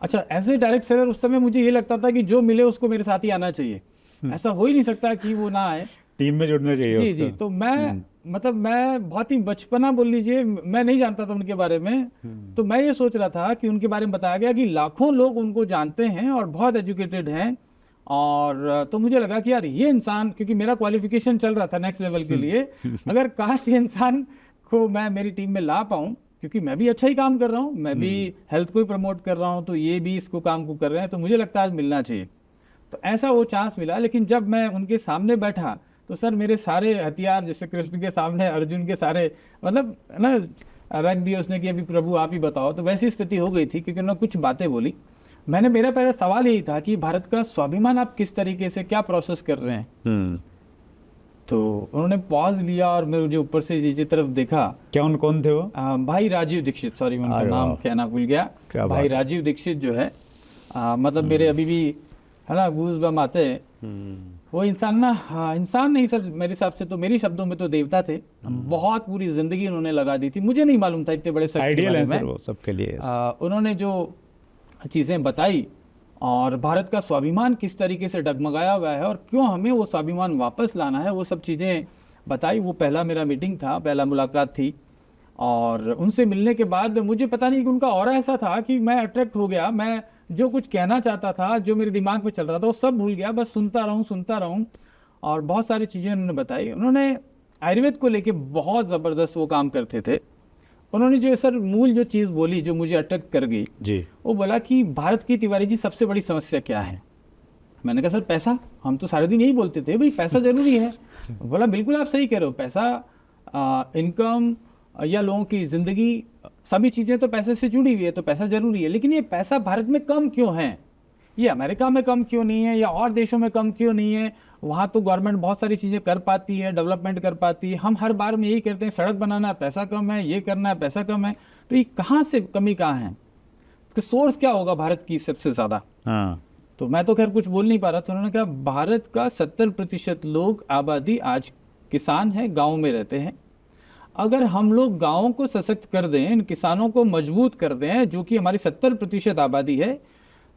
S1: अच्छा, एज ए डायरेक्ट सेलर उस समय मुझे ये लगता था कि जो मिले उसको मेरे साथ ही आना चाहिए, ऐसा हो ही नहीं सकता कि वो ना आए,
S2: टीम में जुड़ना चाहिए
S1: जी
S2: उसको।
S1: जी। तो मैं मतलब मैं बहुत ही बचपना बोल लीजिए, मैं नहीं जानता था उनके बारे में। तो मैं ये सोच रहा था कि उनके बारे में बताया गया कि लाखों लोग उनको जानते हैं और बहुत एजुकेटेड हैं, और तो मुझे लगा कि यार ये इंसान, क्योंकि मेरा क्वालिफिकेशन चल रहा था नेक्स्ट लेवल के लिए, अगर काश ये इंसान को मैं मेरी टीम में ला पाऊँ, क्योंकि मैं भी अच्छा ही काम कर रहा हूँ, मैं भी हेल्थ को ही प्रमोट कर रहा हूँ, तो ये भी इसको काम को कर रहे हैं, तो मुझे लगता है आज मिलना चाहिए। तो ऐसा वो चांस मिला। लेकिन जब मैं उनके सामने बैठा तो सर मेरे सारे हथियार, जैसे कृष्ण के सामने अर्जुन के सारे, मतलब ना रख दिए उसने कि अभी प्रभु आप ही बताओ, तो वैसी स्थिति हो गई थी। क्योंकि उन्होंने कुछ बातें बोली, मेरा पहला सवाल यही था कि भारत का स्वाभिमान आप किस तरीके से, क्या प्रोसेस कर रहे हैं। तो उन्होंने पॉज लिया और मैं मुझे ऊपर से नीचे तरफ देखा।
S2: क्या कौन थे वो?
S1: भाई राजीव दीक्षित, सॉरी मैं उनका नाम कहना भूल गया। भाई राजीव दीक्षित जो है, मतलब मेरे अभी भी है ना गूज बम आते हैं। वो इंसान ना, इंसान नहीं सर, मेरे हिसाब से तो, मेरी शब्दों में तो देवता थे। बहुत पूरी जिंदगी उन्होंने लगा दी थी, मुझे नहीं मालूम था इतने बड़े शख्स के बारे में।
S2: वो सबके लिए
S1: उन्होंने जो चीज़ें बताई और भारत का स्वाभिमान किस तरीके से डगमगाया हुआ है और क्यों हमें वो स्वाभिमान वापस लाना है, वो सब चीज़ें बताई। वो पहला मेरा मीटिंग था, पहला मुलाकात थी। और उनसे मिलने के बाद मुझे पता नहीं कि उनका ऑरा ऐसा था कि मैं अट्रैक्ट हो गया। मैं जो कुछ कहना चाहता था, जो मेरे दिमाग में चल रहा था, वो सब भूल गया, बस सुनता रहूं। और बहुत सारी चीज़ें उन्होंने बताई। उन्होंने आयुर्वेद को लेके बहुत ज़बरदस्त वो काम करते थे। उन्होंने जो सर मूल जो चीज़ बोली, जो मुझे अट्रैक्ट कर गई जी, वो बोला कि भारत की, तिवारी जी, सबसे बड़ी समस्या क्या है। मैंने कहा सर पैसा। हम तो सारे दिन यही बोलते थे भाई पैसा जरूरी है। बोला बिल्कुल आप सही कह रहे हो, पैसा इनकम या लोगों की ज़िंदगी, सभी चीज़ें तो पैसे से जुड़ी हुई है, तो पैसा ज़रूरी है, लेकिन ये पैसा भारत में कम क्यों है? ये अमेरिका में कम क्यों नहीं है या और देशों में कम क्यों नहीं है? वहाँ तो गवर्नमेंट बहुत सारी चीज़ें कर पाती है, डेवलपमेंट कर पाती है। हम हर बार में यही कहते हैं सड़क बनाना है पैसा कम है, ये करना है पैसा कम है। तो ये कहाँ से कमी कहाँ है? इसका सोर्स क्या होगा भारत की सबसे ज़्यादा?
S2: हाँ,
S1: तो मैं तो खैर कुछ बोल नहीं पा रहा, तो उन्होंने कहा भारत का 70% लोग आबादी आज किसान है, गाँव में रहते हैं। अगर हम लोग गाँव को सशक्त कर दें, इन किसानों को मजबूत कर दें, जो कि हमारी 70% आबादी है,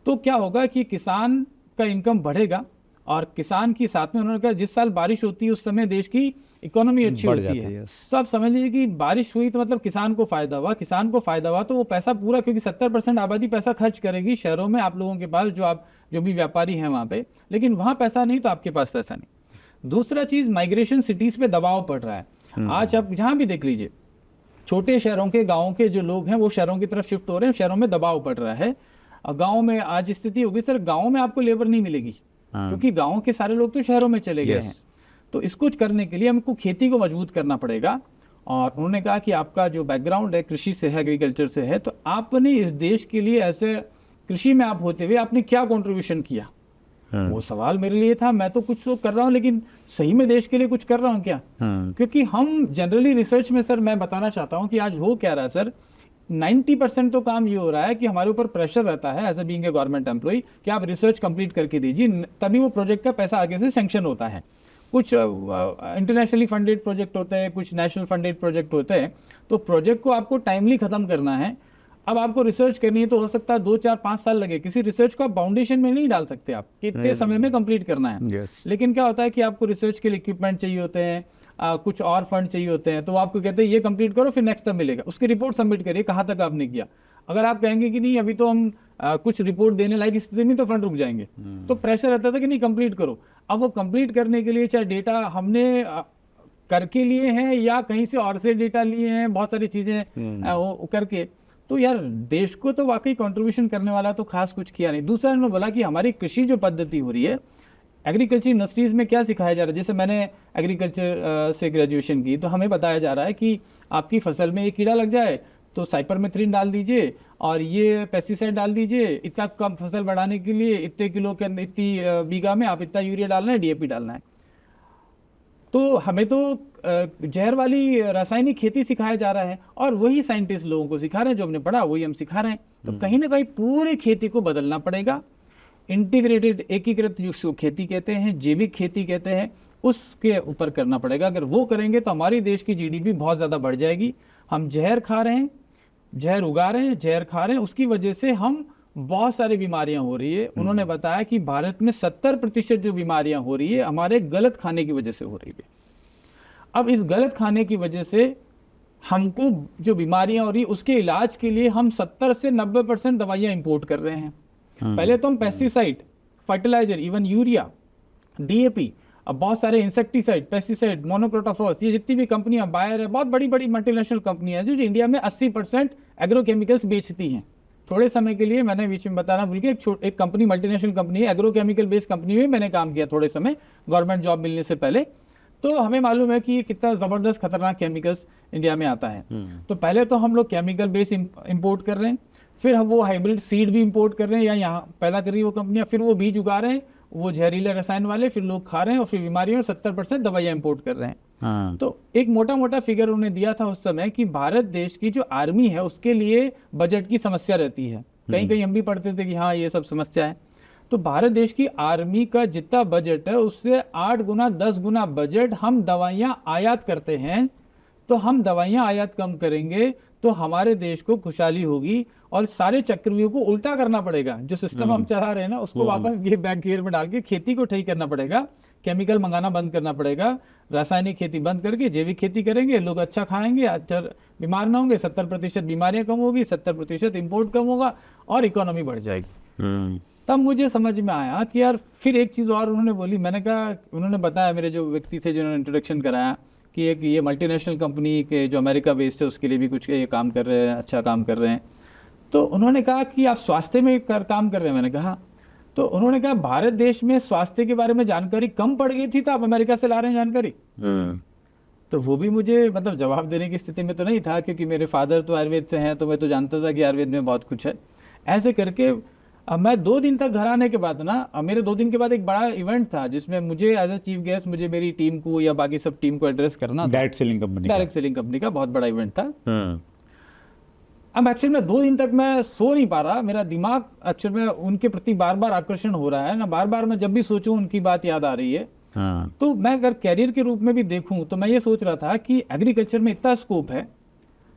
S1: तो क्या होगा कि किसान का इनकम बढ़ेगा। और किसान के साथ में उन्होंने कहा जिस साल बारिश होती है उस समय देश की इकोनॉमी अच्छी
S2: बढ़
S1: होती
S2: जाती
S1: है।
S2: है।
S1: सब समझ लीजिए कि बारिश हुई तो मतलब किसान को फायदा हुआ, किसान को फायदा हुआ तो वो पैसा पूरा, क्योंकि 70% आबादी पैसा खर्च करेगी शहरों में आप लोगों के पास, जो भी व्यापारी हैं वहाँ पे, लेकिन वहाँ पैसा नहीं तो आपके पास पैसा नहीं। दूसरा चीज, माइग्रेशन सिटीज पे दबाव पड़ रहा है। आज आप जहाँ भी देख लीजिए, छोटे शहरों के, गाँव के जो लोग हैं वो शहरों की तरफ शिफ्ट हो रहे हैं, शहरों में दबाव पड़ रहा है। और गाँव में आज स्थिति होगी सर, गाँव में आपको लेबर नहीं मिलेगी, क्योंकि गाँव के सारे लोग तो शहरों में चले गए हैं। तो इसको करने के लिए हमको खेती को मजबूत करना पड़ेगा। और उन्होंने कहा कि आपका जो बैकग्राउंड है कृषि से है, एग्रीकल्चर से है, तो आपने इस देश के लिए ऐसे कृषि में आप होते हुए आपने क्या कंट्रीब्यूशन किया? वो सवाल मेरे लिए था। मैं तो कुछ तो कर रहा हूँ, लेकिन सही में देश के लिए कुछ कर रहा हूँ क्या? क्योंकि हम जनरली रिसर्च में सर, मैं बताना चाहता हूँ कि आज हो क्या रहा है सर, 90% तो काम ये हो रहा है कि हमारे ऊपर प्रेशर रहता है as a being a government employ कि आप रिसर्च कंप्लीट करके दीजिए, तभी वो प्रोजेक्ट का पैसा आगे से सैंक्शन होता है। कुछ इंटरनेशनली फंडेड प्रोजेक्ट होते हैं, कुछ नेशनल फंडेड प्रोजेक्ट होते हैं, तो प्रोजेक्ट को आपको टाइमली खत्म करना है। अब आपको रिसर्च करनी है तो हो सकता है 2, 4, 5 साल लगे। किसी रिसर्च को आप फाउंडेशन में नहीं डाल सकते, आप कितने समय में कंप्लीट करना है। लेकिन क्या होता है कि आपको रिसर्च के लिए इक्विपमेंट चाहिए होते हैं, कुछ और फंड चाहिए होते हैं, तो वो आपको कहते हैं ये कंप्लीट करो फिर नेक्स्ट तब मिलेगा, उसकी रिपोर्ट सबमिट करिए कहाँ तक आपने किया। अगर आप कहेंगे कि नहीं अभी तो हम कुछ रिपोर्ट देने लायक स्थिति में, तो फंड रुक जाएंगे। तो प्रेशर रहता था कि नहीं कंप्लीट करो। अब वो कंप्लीट करने के लिए चाहे डेटा हमने करके लिए हैं या कहीं से और से डेटा लिए हैं, बहुत सारी चीजें करके, तो यार देश को तो वाकई कंट्रीब्यूशन करने वाला तो खास कुछ किया नहीं। दूसरा इन्होंने बोला कि हमारी कृषि जो पद्धति हो रही है, एग्रीकल्चर यूनिवर्सिटीज़ में क्या सिखाया जा रहा है, जैसे मैंने एग्रीकल्चर से ग्रेजुएशन की, तो हमें बताया जा रहा है कि आपकी फसल में एक कीड़ा लग जाए तो साइपरमेथ्रिन डाल दीजिए और ये पेस्टिसाइड डाल दीजिए, इतना कम फसल बढ़ाने के लिए इतने किलो के इतनी बीघा में आप इतना यूरिया डालना है, डीएपी डालना है। तो हमें तो जहर वाली रासायनिक खेती सिखाया जा रहा है और वही साइंटिस्ट लोगों को सिखा रहे हैं, जो हमने पढ़ा वही हम सिखा रहे हैं। तो कहीं ना कहीं पूरी खेती को बदलना पड़ेगा। इंटीग्रेटेड, एकीकृत जिसको खेती कहते हैं, जैविक खेती कहते हैं, उसके ऊपर करना पड़ेगा। अगर वो करेंगे तो हमारी देश की जीडीपी बहुत ज़्यादा बढ़ जाएगी। हम जहर खा रहे हैं, जहर उगा रहे हैं, जहर खा रहे हैं, उसकी वजह से हम बहुत सारी बीमारियां हो रही है। उन्होंने बताया कि भारत में 70% जो बीमारियां हो रही है हमारे गलत खाने की वजह से हो रही है। अब इस गलत खाने की वजह से हमको जो बीमारियां हो रही है उसके इलाज के लिए हम 70 से 90% दवाइयां इंपोर्ट कर रहे हैं। पहले तो हम pesticide, fertiliser, even urea, DAP, अब बहुत सारे इंसेक्टिसाइड, पेस्टिसाइड, मोनोक्रोटोफॉस, ये जितनी भी कंपनियां, बायर है, बहुत बड़ी बड़ी मल्टीनेशनल कंपनियां हैं जो इंडिया में 80% एग्रोकेमिकल्स बेचती हैं। थोड़े समय के लिए मैंने बीच में बताना भूल गया, एक कंपनी, मल्टीनेशनल कंपनी है, एग्रोकेमिकल बेस्ड कंपनी में मैंने काम किया थोड़े समय, गवर्नमेंट जॉब मिलने से पहले। तो हमें मालूम है कि कितना ज़बरदस्त खतरनाक केमिकल्स इंडिया में आता है। तो पहले तो हम लोग केमिकल बेस इंपोर्ट कर रहे हैं, फिर हम वो हाइब्रिड सीड भी इंपोर्ट कर रहे हैं या यहाँ पैदा कर रही है वो कंपनियां, फिर वो बीज उगा रहे हैं, वो जहरीले रसायन वाले, फिर लोग खा रहे हैं और फिर बीमारियों 70% दवाइयाँ इंपोर्ट कर रहे हैं। तो एक मोटा मोटा फिगर उन्होंने दिया था उस समय कि भारत देश की जो आर्मी है उसके लिए बजट की समस्या रहती है। कहीं कहीं हम भी पढ़ते थे कि हाँ ये सब समस्या है। तो भारत देश की आर्मी का जितना बजट है उससे 8 गुना 10 गुना बजट हम दवाइयाँ आयात करते हैं। तो हम दवाइयाँ आयात कम करेंगे तो हमारे देश को खुशहाली होगी और सारे चक्रव्यूह को उल्टा करना पड़ेगा। जो सिस्टम हम चला रहे हैं ना उसको वापस बैक गियर में डाल के खेती को ठीक करना पड़ेगा, केमिकल मंगाना बंद करना पड़ेगा, रासायनिक खेती बंद करके जैविक खेती करेंगे, लोग अच्छा खाएंगे, अच्छा बीमार ना होंगे, 70% बीमारियां कम होगी, 70% इम्पोर्ट कम होगा और इकोनॉमी बढ़ जाएगी। तब मुझे समझ में आया कि यार फिर एक चीज़ और उन्होंने बोली। मैंने कहा, उन्होंने बताया, मेरे जो व्यक्ति थे जिन्होंने इंट्रोडक्शन कराया, कि एक ये मल्टीनेशनल कंपनी के जो अमेरिका बेस्ड है उसके लिए भी कुछ ये काम कर रहे हैं, अच्छा काम कर रहे हैं। तो उन्होंने कहा कि आप स्वास्थ्य में काम कर रहे हैं। मैंने कहा, तो उन्होंने कहा भारत देश में स्वास्थ्य के बारे में जानकारी कम पड़ गई थी तो आप अमेरिका से ला रहे हैं जानकारी। तो वो भी मुझे मतलब जवाब देने की स्थिति में तो नहीं था, क्योंकि मेरे फादर तो आयुर्वेद से हैं, तो मैं तो जानता था कि आयुर्वेद में बहुत कुछ है। ऐसे करके अब मैं 2 दिन तक घर आने के बाद ना, मेरे 2 दिन के बाद एक बड़ा इवेंट था जिसमें मुझे एज अ चीफ गेस्ट मुझे मेरी टीम को या बाकी सब टीम को एड्रेस करना था।
S2: डायरेक्ट सेलिंग कंपनी का।
S1: डायरेक्ट सेलिंग कंपनी का बहुत बड़ा इवेंट था।
S2: हाँ।
S1: अब एक्चुअली में 2 दिन तक मैं सो नहीं पा रहा, मेरा दिमाग एक्चुअली में उनके प्रति बार बार आकर्षण हो रहा है ना, बार बार मैं जब भी सोचूं उनकी बात याद आ रही है।
S2: हाँ।
S1: तो मैं अगर कैरियर के रूप में भी देखूं तो मैं ये सोच रहा था कि एग्रीकल्चर में इतना स्कोप है,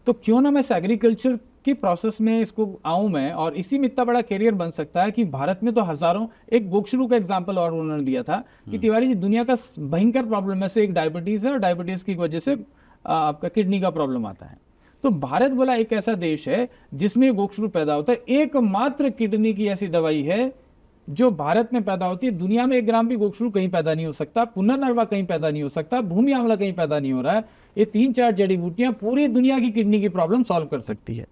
S1: तो क्यों ना मैं इस एग्रीकल्चर की प्रोसेस में इसको आऊं मैं, और इसी में इतना बड़ा कैरियर बन सकता है कि भारत में तो हजारों, एक गोक्षरू का एग्जांपल और उन्होंने दिया था कि तिवारी जी दुनिया का भयंकर प्रॉब्लम में से एक डायबिटीज है, और डायबिटीज की वजह से आपका किडनी का प्रॉब्लम आता है। तो भारत बोला एक ऐसा देश है जिसमें गोक्षरू पैदा होता है, एकमात्र किडनी की ऐसी दवाई है जो भारत में पैदा होती है। दुनिया में 1 ग्राम भी गोक्षरू कहीं पैदा नहीं हो सकता, पुनर्नर्वा कहीं पैदा नहीं हो सकता, भूमि आंवला कहीं पैदा नहीं हो रहा है। ये 3-4 जड़ी बूटियां पूरी दुनिया की किडनी की प्रॉब्लम सॉल्व कर सकती है।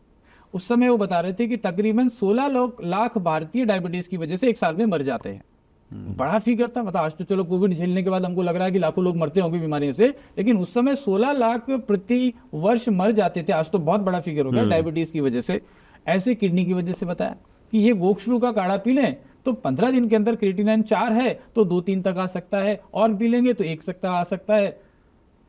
S1: उस समय वो बता रहे थे कि तकरीबन 16 लाख भारतीय डायबिटीज की वजह से 1 साल में मर जाते हैं। बड़ा फिगर था, मतलब आज तो चलो कोविड झेलने के बाद हमको लग रहा है कि लाखों लोग मरते होंगे बीमारियों से, लेकिन उस समय 16 लाख प्रति वर्ष मर जाते थे। आज तो बहुत बड़ा फिगर हो गया डायबिटीज की वजह से, ऐसे किडनी की वजह से। बताया कि ये गोक्षरू का काढ़ा पी लें तो 15 दिन के अंदर क्रिएटिनिन 4 है तो 2-3 तक आ सकता है, और पी लेंगे तो 1 तक आ सकता है।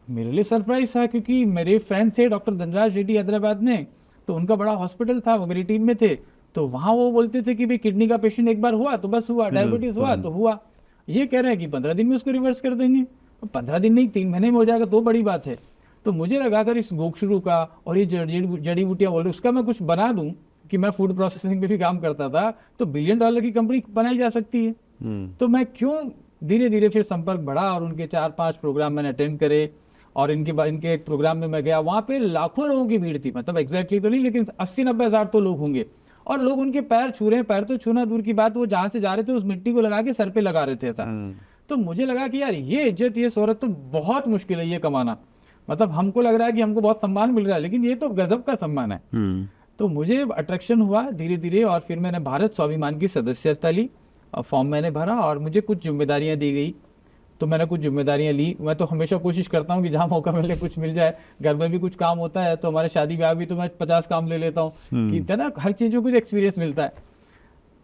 S1: मेरे लिए सरप्राइज था, क्योंकि मेरे फ्रेंड थे डॉक्टर धनराज रेड्डी हैदराबाद में, तो उनका बड़ा हॉस्पिटल था, वो मेरी टीम में थे। तो वहां वो बोलते थे कि भाई किडनी का पेशेंट एक बार हुआ तो बस हुआ, डायबिटीज हुआ तो हुआ। ये कह रहे हैं कि 15 दिन में उसको रिवर्स कर देंगे। 15 दिन नहीं, 3 महीने में हो जाएगा तो बड़ी बात है। तो मुझे लगा अगर इस गोक्षरू का और ये जड़ी बूटियां बोल रहे उसका मैं कुछ बना दूं, कि मैं फूड प्रोसेसिंग पे भी काम करता था, तो $1 बिलियन की कंपनी बनाई जा सकती है। तो मैं क्यों, धीरे धीरे फिर संपर्क बढ़ा और उनके 4-5 प्रोग्राम मैंने अटेंड करे, और इनके एक प्रोग्राम में मैं गया, वहां पे लाखों लोगों की भीड़ थी, मतलब एग्जैक्टली तो नहीं लेकिन 80-90 हज़ार तो लोग होंगे, और लोग उनके पैर छू रहे हैं। पैर तो छूना दूर की बात, वो जहां से जा रहे थे उस मिट्टी को लगा के सर पे लगा रहे थे ऐसा। तो मुझे लगा कि यार ये इज्जत, ये शोहरत तो बहुत मुश्किल है ये कमाना। मतलब हमको लग रहा है कि हमको बहुत सम्मान मिल रहा है, लेकिन ये तो गजब का सम्मान है। तो मुझे अट्रैक्शन हुआ धीरे धीरे, और फिर मैंने भारत स्वाभिमान की सदस्यता ली, फॉर्म मैंने भरा, और मुझे कुछ जिम्मेदारियां दी गई, तो मैंने कुछ जिम्मेदारियां ली। मैं तो हमेशा कोशिश करता हूँ कि जहाँ मौका मिले कुछ मिल जाए। घर में भी कुछ काम होता है, तो हमारे शादी ब्याह भी तो मैं 50 काम ले लेता हूँ, कि ना हर चीज़ में कुछ एक्सपीरियंस मिलता है।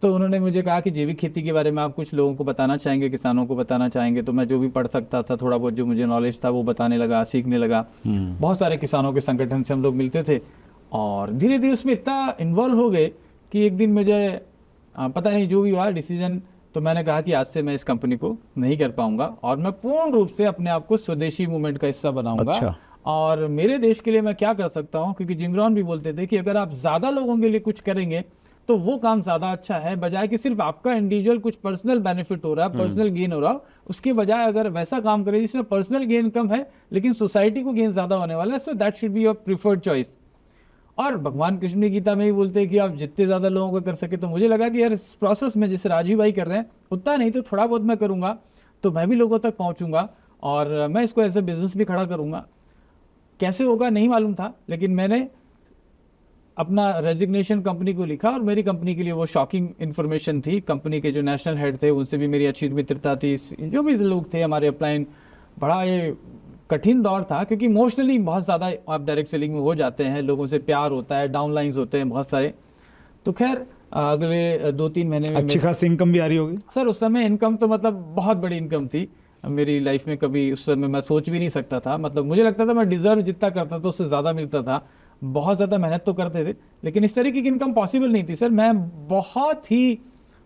S1: तो उन्होंने मुझे कहा कि जैविक खेती के बारे में आप कुछ लोगों को बताना चाहेंगे, किसानों को बताना चाहेंगे। तो मैं जो भी पढ़ सकता था, थोड़ा बहुत जो मुझे नॉलेज था वो बताने लगा, सीखने लगा। बहुत सारे किसानों के संगठन से हम लोग मिलते थे, और धीरे धीरे उसमें इतना इन्वॉल्व हो गए कि एक दिन मुझे पता नहीं जो भी हुआ डिसीजन, तो मैंने कहा कि आज से मैं इस कंपनी को नहीं कर पाऊंगा, और मैं पूर्ण रूप से अपने आप को स्वदेशी मूवमेंट का हिस्सा बनाऊंगा।
S2: अच्छा।
S1: और मेरे देश के लिए मैं क्या कर सकता हूं, क्योंकि जिम रॉन भी बोलते थे कि अगर आप ज्यादा लोगों के लिए कुछ करेंगे तो वो काम ज्यादा अच्छा है, बजाय कि सिर्फ आपका इंडिविजुअल कुछ पर्सनल बेनिफिट हो रहा है, पर्सनल गेन हो रहा हो, उसके बजाय अगर वैसा काम करें जिसमें पर्सनल गेन कम है लेकिन सोसाइटी को गेन ज्यादा होने वाला है, so that should be your preferred choice. और भगवान कृष्ण की गीता में भी बोलते हैं कि आप जितने ज्यादा लोगों को कर सके। तो मुझे लगा कि यार इस प्रोसेस में जैसे राजीव भाई कर रहे हैं उतना नहीं तो थोड़ा बहुत मैं करूंगा, तो मैं भी लोगों तक पहुंचूंगा, और मैं इसको एज ए बिजनेस भी खड़ा करूंगा। कैसे होगा नहीं मालूम था, लेकिन मैंने अपना रेजिग्नेशन कंपनी को लिखा, और मेरी कंपनी के लिए वो शॉकिंग इन्फॉर्मेशन थी। कंपनी के जो नेशनल हेड थे उनसे भी मेरी अच्छी मित्रता थी, जो भी लोग थे हमारे अपलाइन। बड़ा ये कठिन दौर था, क्योंकि इमोशनली बहुत ज़्यादा आप डायरेक्ट सेलिंग में हो जाते हैं, लोगों से प्यार होता है, डाउनलाइंस होते हैं बहुत सारे। तो खैर अगले 2-3 महीने में
S2: अच्छी खासी इनकम भी आ रही होगी
S1: सर। उस समय इनकम तो मतलब बहुत बड़ी इनकम थी मेरी लाइफ में, कभी उस समय मैं सोच भी नहीं सकता था। मतलब मुझे लगता था मैं डिजर्व जितना करता था उससे ज़्यादा मिलता था। बहुत ज़्यादा मेहनत तो करते थे, लेकिन इस तरीके की इनकम पॉसिबल नहीं थी सर। मैं बहुत ही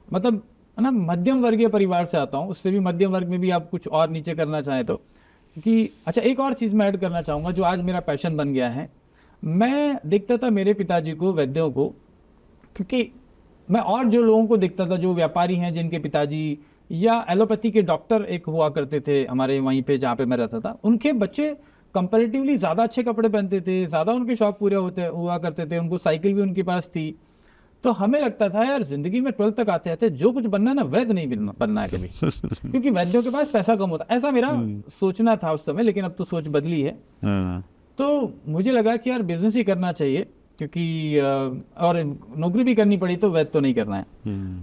S1: मतलब ना मध्यम वर्गीय परिवार से आता हूँ, उससे भी मध्यम वर्ग में भी आप कुछ और नीचे करना चाहें तो। कि अच्छा एक और चीज़ मैं ऐड करना चाहूँगा जो आज मेरा पैशन बन गया है। मैं देखता था मेरे पिताजी को, वैद्यों को, क्योंकि मैं और जो लोगों को देखता था जो व्यापारी हैं, जिनके पिताजी या एलोपैथी के डॉक्टर एक हुआ करते थे हमारे वहीं पे जहाँ पे मैं रहता था, उनके बच्चे कंपैरेटिवली ज़्यादा अच्छे कपड़े पहनते थे, ज़्यादा उनके शौक पूरे हुआ करते थे, उनको साइकिल भी उनके पास थी। तो हमें लगता था यार जिंदगी में 12th तक आते आते जो कुछ बनना है ना, वैद्य नहीं बनना है कभी, क्योंकि वैद्यों के पास पैसा कम होता। ऐसा मेरा सोचना था उस समय, लेकिन अब तो सोच बदली है। तो मुझे लगा कि यार बिजनेस ही करना चाहिए। क्योंकि और नौकरी भी करनी पड़ी तो वैद्य तो नहीं करना है।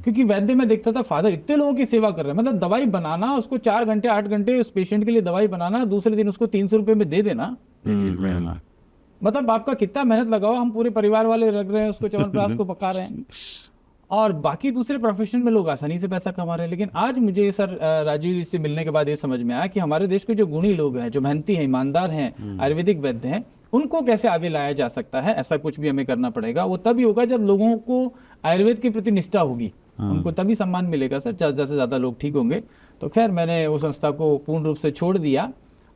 S1: क्योंकि वैद्य में देखता था फादर इतने लोगों की सेवा कर रहे हैं, मतलब दवाई बनाना, उसको 4 घंटे 8 घंटे उस पेशेंट के लिए दवाई बनाना, दूसरे दिन उसको 300 रुपये में दे देना, मतलब आपका कितना मेहनत लगाओ, हम पूरे परिवार वाले लग रहे हैं उसको, च्यवनप्राश को पका रहे हैं, और बाकी दूसरे प्रोफेशन में लोग आसानी से पैसा कमा रहे हैं। लेकिन आज मुझे सर राजीव जी से मिलने के बाद ये समझ में आया कि हमारे देश के जो गुणी लोग हैं, जो मेहनती हैं, ईमानदार हैं, आयुर्वेदिक वैद्य हैं, उनको कैसे आगे लाया जा सकता है। ऐसा कुछ भी हमें करना पड़ेगा। वो तभी होगा जब लोगों को आयुर्वेद के प्रति निष्ठा होगी, उनको तभी सम्मान मिलेगा सर, ज़्यादा से ज़्यादा लोग ठीक होंगे। तो खैर मैंने उस संस्था को पूर्ण रूप से छोड़ दिया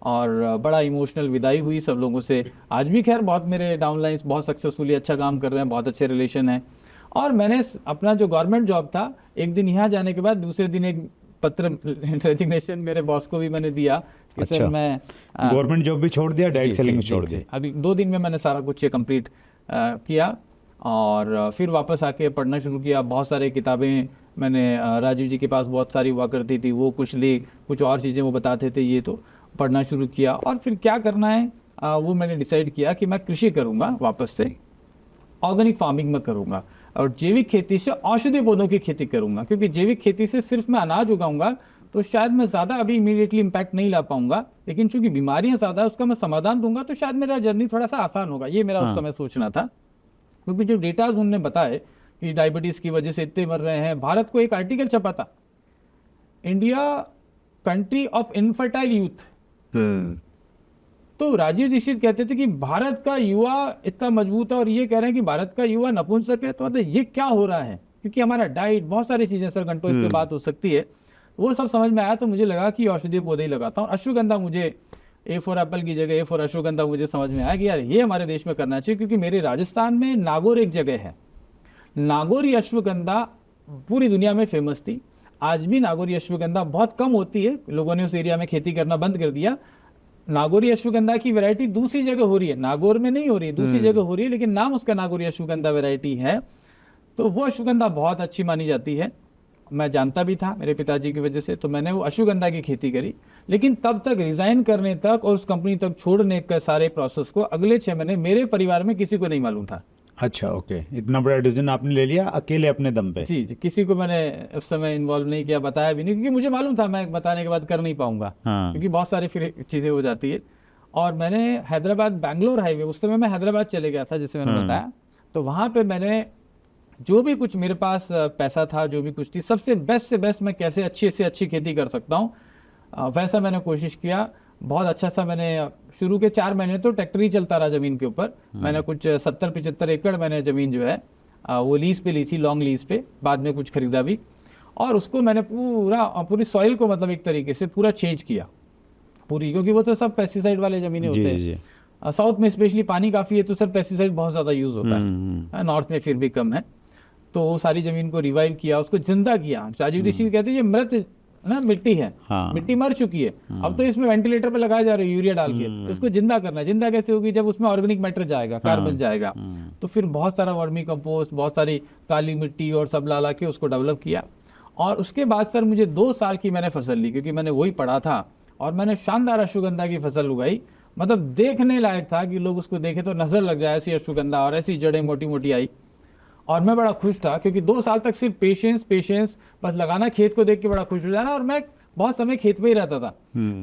S1: और बड़ा इमोशनल विदाई हुई सब लोगों से। आज भी खैर बहुत मेरे डाउनलाइंस बहुत सक्सेसफुली अच्छा काम कर रहे हैं, बहुत अच्छे रिलेशन हैं। और मैंने अपना जो गवर्नमेंट जॉब था, एक दिन यहाँ जाने के बाद दूसरे दिन एक पत्र रेजिग्नेशन मेरे बॉस को भी मैंने दिया कि
S2: अच्छा,
S1: सर मैं
S2: गवर्नमेंट जॉब भी छोड़ दिया, डायरेक्ट सेलिंग छोड़ दी।
S1: अभी 2 दिन में मैंने सारा कुछ कंप्लीट किया और फिर वापस आके पढ़ना शुरू किया। बहुत सारी किताबें मैंने राजीव जी के पास बहुत सारी हुआ करती थी, वो कुछ कुछ और चीज़ें वो बताते थे, ये तो पढ़ना शुरू किया। और फिर क्या करना है वो मैंने डिसाइड किया कि मैं कृषि करूँगा, वापस से ऑर्गेनिक फार्मिंग में करूँगा और जैविक खेती से औषधीय पौधों की खेती करूँगा। क्योंकि जैविक खेती से सिर्फ मैं अनाज उगाऊंगा तो शायद मैं ज़्यादा अभी इमीडिएटली इम्पैक्ट नहीं ला पाऊंगा, लेकिन चूंकि बीमारियां ज़्यादा है उसका मैं समाधान दूंगा तो शायद मेरा जर्नी थोड़ा सा आसान होगा। ये मेरा उस समय सोचना था। क्योंकि जो डेटाज उन्होंने बताए कि डायबिटीज़ की वजह से इतने मर रहे हैं, भारत को एक आर्टिकल छपा था, India country of infertile youth. तो राजीव दीक्षित कहते थे कि भारत का युवा इतना मजबूत है और ये कह रहे हैं कि भारत का युवा नपुंसक है। तो मतलब ये क्या हो रहा है? क्योंकि हमारा डाइट, बहुत सारी चीज़ें सर, घंटों इस पर बात हो सकती है, वो सब समझ में आया। तो मुझे लगा कि औषधीय पौधे ही लगाता हूँ। अश्वगंधा मुझे A फॉर एप्पल की जगह A फॉर अश्वगंधा मुझे समझ में आया कि यार ये हमारे देश में करना चाहिए। क्योंकि मेरे राजस्थान में नागौर एक जगह है, नागौरी अश्वगंधा पूरी दुनिया में फेमस थी। आज भी नागौरी अश्वगंधा बहुत कम होती है, लोगों ने उस एरिया में खेती करना बंद कर दिया। नागौरी अश्वगंधा की वैरायटी दूसरी जगह हो रही है, नागौर में नहीं हो रही है, दूसरी जगह हो रही है, लेकिन नाम उसका नागौरी अश्वगंधा वैरायटी है। तो वो अश्वगंधा बहुत अच्छी मानी जाती है, मैं जानता भी था मेरे पिताजी की वजह से। तो मैंने वो अश्वगंधा की खेती करी, लेकिन तब तक रिजाइन करने तक और उस कंपनी तक छोड़ने का सारे प्रोसेस को अगले 6 महीने मेरे परिवार में किसी को नहीं मालूम था।
S2: अच्छा, ओके, इतना बड़ा डिसीजन आपने ले लिया अकेले अपने दम पे?
S1: जी, किसी को मैंने उस समय इन्वॉल्व नहीं किया, बताया भी नहीं, क्योंकि मुझे मालूम था मैं बताने के बाद कर नहीं पाऊंगा। क्योंकि बहुत सारी फिर चीज़ें हो जाती है। और मैंने हैदराबाद बैंगलोर हाईवे, उस समय मैं हैदराबाद चले गया था जैसे मैंने बताया, तो वहाँ पे मैंने जो भी कुछ मेरे पास पैसा था, जो भी कुछ थी, सबसे बेस्ट से बेस्ट मैं कैसे अच्छी से अच्छी खेती कर सकता हूँ वैसा मैंने कोशिश किया। बहुत अच्छा सा मैंने शुरू के 4 महीने तो ट्रैक्टर ही चलता रहा ज़मीन के ऊपर। मैंने कुछ 70-75 एकड़ मैंने ज़मीन जो है वो लीज पे ली थी, लॉन्ग लीज पे, बाद में कुछ खरीदा भी। और उसको मैंने पूरी सॉइल को मतलब एक तरीके से पूरा चेंज किया पूरी, क्योंकि वो तो सब पेस्टिसाइड वाले ज़मीनें होते हैं। साउथ में स्पेशली पानी काफ़ी है तो सर पेस्टिसाइड बहुत ज़्यादा यूज़ होता है, नॉर्थ में फिर भी कम है। तो वो सारी ज़मीन को रिवाइव किया, उसको जिंदा किया। राजीव दीक्षित कहते हैं ये मृत ना मिट्टी है, मिट्टी मर चुकी है, अब तो इसमें वेंटिलेटर पे लगाया जा रहा है यूरिया डाल के, तो इसको जिंदा करना है। जिंदा कैसे होगी? जब उसमें ऑर्गेनिक मैटर जाएगा, कार्बन जाएगा। तो फिर बहुत सारा वर्मी कंपोस्ट, बहुत सारी काली मिट्टी और सब ला के उसको डेवलप किया। और उसके बाद सर मुझे 2 साल की मैंने फसल ली, क्योंकि मैंने वही पढ़ा था, और मैंने शानदार अश्वगंधा की फसल उगाई। मतलब देखने लायक था कि लोग उसको देखे तो नजर लग जाए, ऐसी अश्वगंधा और ऐसी जड़ें मोटी मोटी आई। और मैं बड़ा खुश था, क्योंकि 2 साल तक सिर्फ पेशेंस बस लगाना, खेत को देख के बड़ा खुश हो जाना। और मैं बहुत समय खेत पे ही रहता था,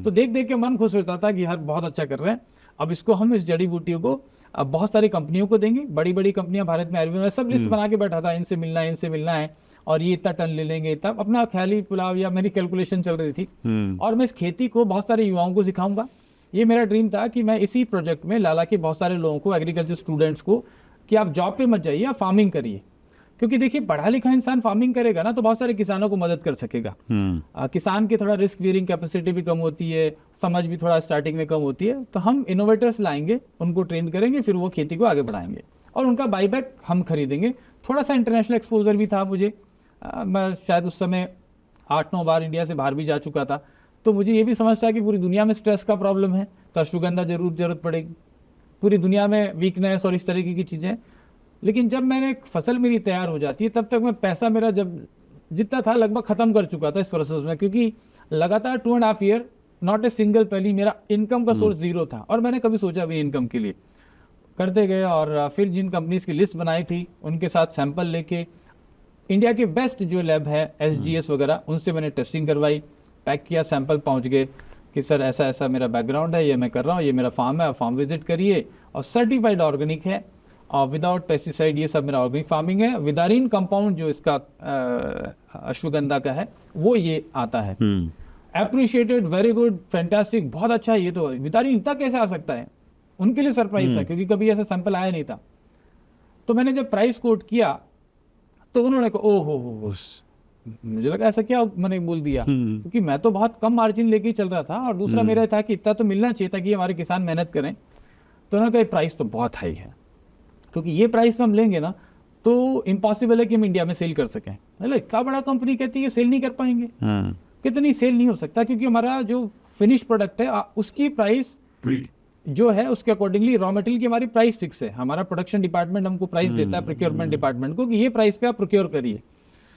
S1: तो देख देख के मन खुश होता था कि यार बहुत अच्छा कर रहे हैं। अब इसको हम इस जड़ी बूटियों को अब बहुत सारी कंपनियों को देंगे, बड़ी बड़ी कंपनियां भारत में आयुर्वेद में, सब लिस्ट बना के बैठा था, इनसे मिलना है, इनसे मिलना है, और ये इतना टन ले लेंगे। तब अपना ख्याली पुलाव या मेरी कैलकुलेशन चल रही थी। और मैं इस खेती को बहुत सारे युवाओं को सिखाऊंगा, ये मेरा ड्रीम था कि मैं इसी प्रोजेक्ट में लाला के बहुत सारे लोगों को, एग्रीकल्चर स्टूडेंट्स को, कि आप जॉब पे मत जाइए, आप फार्मिंग करिए। क्योंकि देखिए पढ़ा लिखा इंसान फार्मिंग करेगा ना तो बहुत सारे किसानों को मदद कर सकेगा। किसान की थोड़ा रिस्क बेयरिंग कैपेसिटी भी कम होती है, समझ भी थोड़ा स्टार्टिंग में कम होती है। तो हम इनोवेटर्स लाएंगे, उनको ट्रेन करेंगे, फिर वो खेती को आगे बढ़ाएंगे और उनका बाईबैक हम खरीदेंगे। थोड़ा सा इंटरनेशनल एक्सपोजर भी था मुझे, मैं शायद उस समय 8-9 बार इंडिया से बाहर भी जा चुका था। तो मुझे ये भी समझ था कि पूरी दुनिया में स्ट्रेस का प्रॉब्लम है तो अश्वगंधा जरूरत पड़ेगी, पूरी दुनिया में वीकनेस और इस तरीके की चीज़ें। लेकिन जब मैंने फसल मेरी तैयार हो जाती है तब तक मैं पैसा मेरा जब जितना था लगभग ख़त्म कर चुका था इस प्रोसेस में, क्योंकि लगातार 2.5 ईयर नॉट ए सिंगल पैली मेरा इनकम का सोर्स 0 था। और मैंने कभी सोचा भी इनकम के लिए, करते गए और फिर जिन कंपनीज की लिस्ट बनाई थी उनके साथ सैंपल लेके इंडिया के बेस्ट जो लैब है SGS वगैरह उनसे मैंने टेस्टिंग करवाई, पैक किया, सैंपल पहुंच गए कि सर ऐसा ऐसा मेरा बैकग्राउंड है, ये मैं कर रहा हूँ, ये मेरा फार्म है, फार्म विजिट करिए और सर्टिफाइड ऑर्गेनिक है और विदाउट पेस्टिसाइड, ये सब मेरा ऑर्गेनिक फार्मिंग है। विदारिन कंपाउंड जो इसका अश्वगंधा का है वो ये आता है। अप्रिशिएटेड, वेरी गुड, फैंटास्टिक, बहुत अच्छा है। ये तो विदारिन इतना कैसे आ सकता है, उनके लिए सरप्राइज था क्योंकि कभी ऐसा सैंपल आया नहीं था। तो मैंने जब प्राइस कोट किया तो उन्होंने कहा ओ हो, मुझे लगा ऐसा क्या मैंने बोल दिया, क्योंकि मैं तो बहुत कम मार्जिन लेके चल रहा था और दूसरा मेरा था कि इतना तो मिलना चाहिए था कि हमारे किसान मेहनत करें। तो उन्होंने कहा प्राइस तो बहुत हाई है, क्योंकि ये प्राइस पे हम लेंगे ना तो इम्पॉसिबल है कि हम इंडिया में सेल कर सकें। मतलब इतना बड़ा कंपनी कहती है सेल नहीं कर पाएंगे, कितनी सेल नहीं हो सकता, क्योंकि हमारा जो फिनिश प्रोडक्ट है उसकी प्राइस जो है उसके अकॉर्डिंगली रॉ मटेरियल की हमारी प्राइस फिक्स है। हमारा प्रोडक्शन डिपार्टमेंट हमको प्राइस देता है, प्रोक्योरमेंट डिपार्टमेंट को, कि ये प्राइस पे आप प्रोक्योर करिए।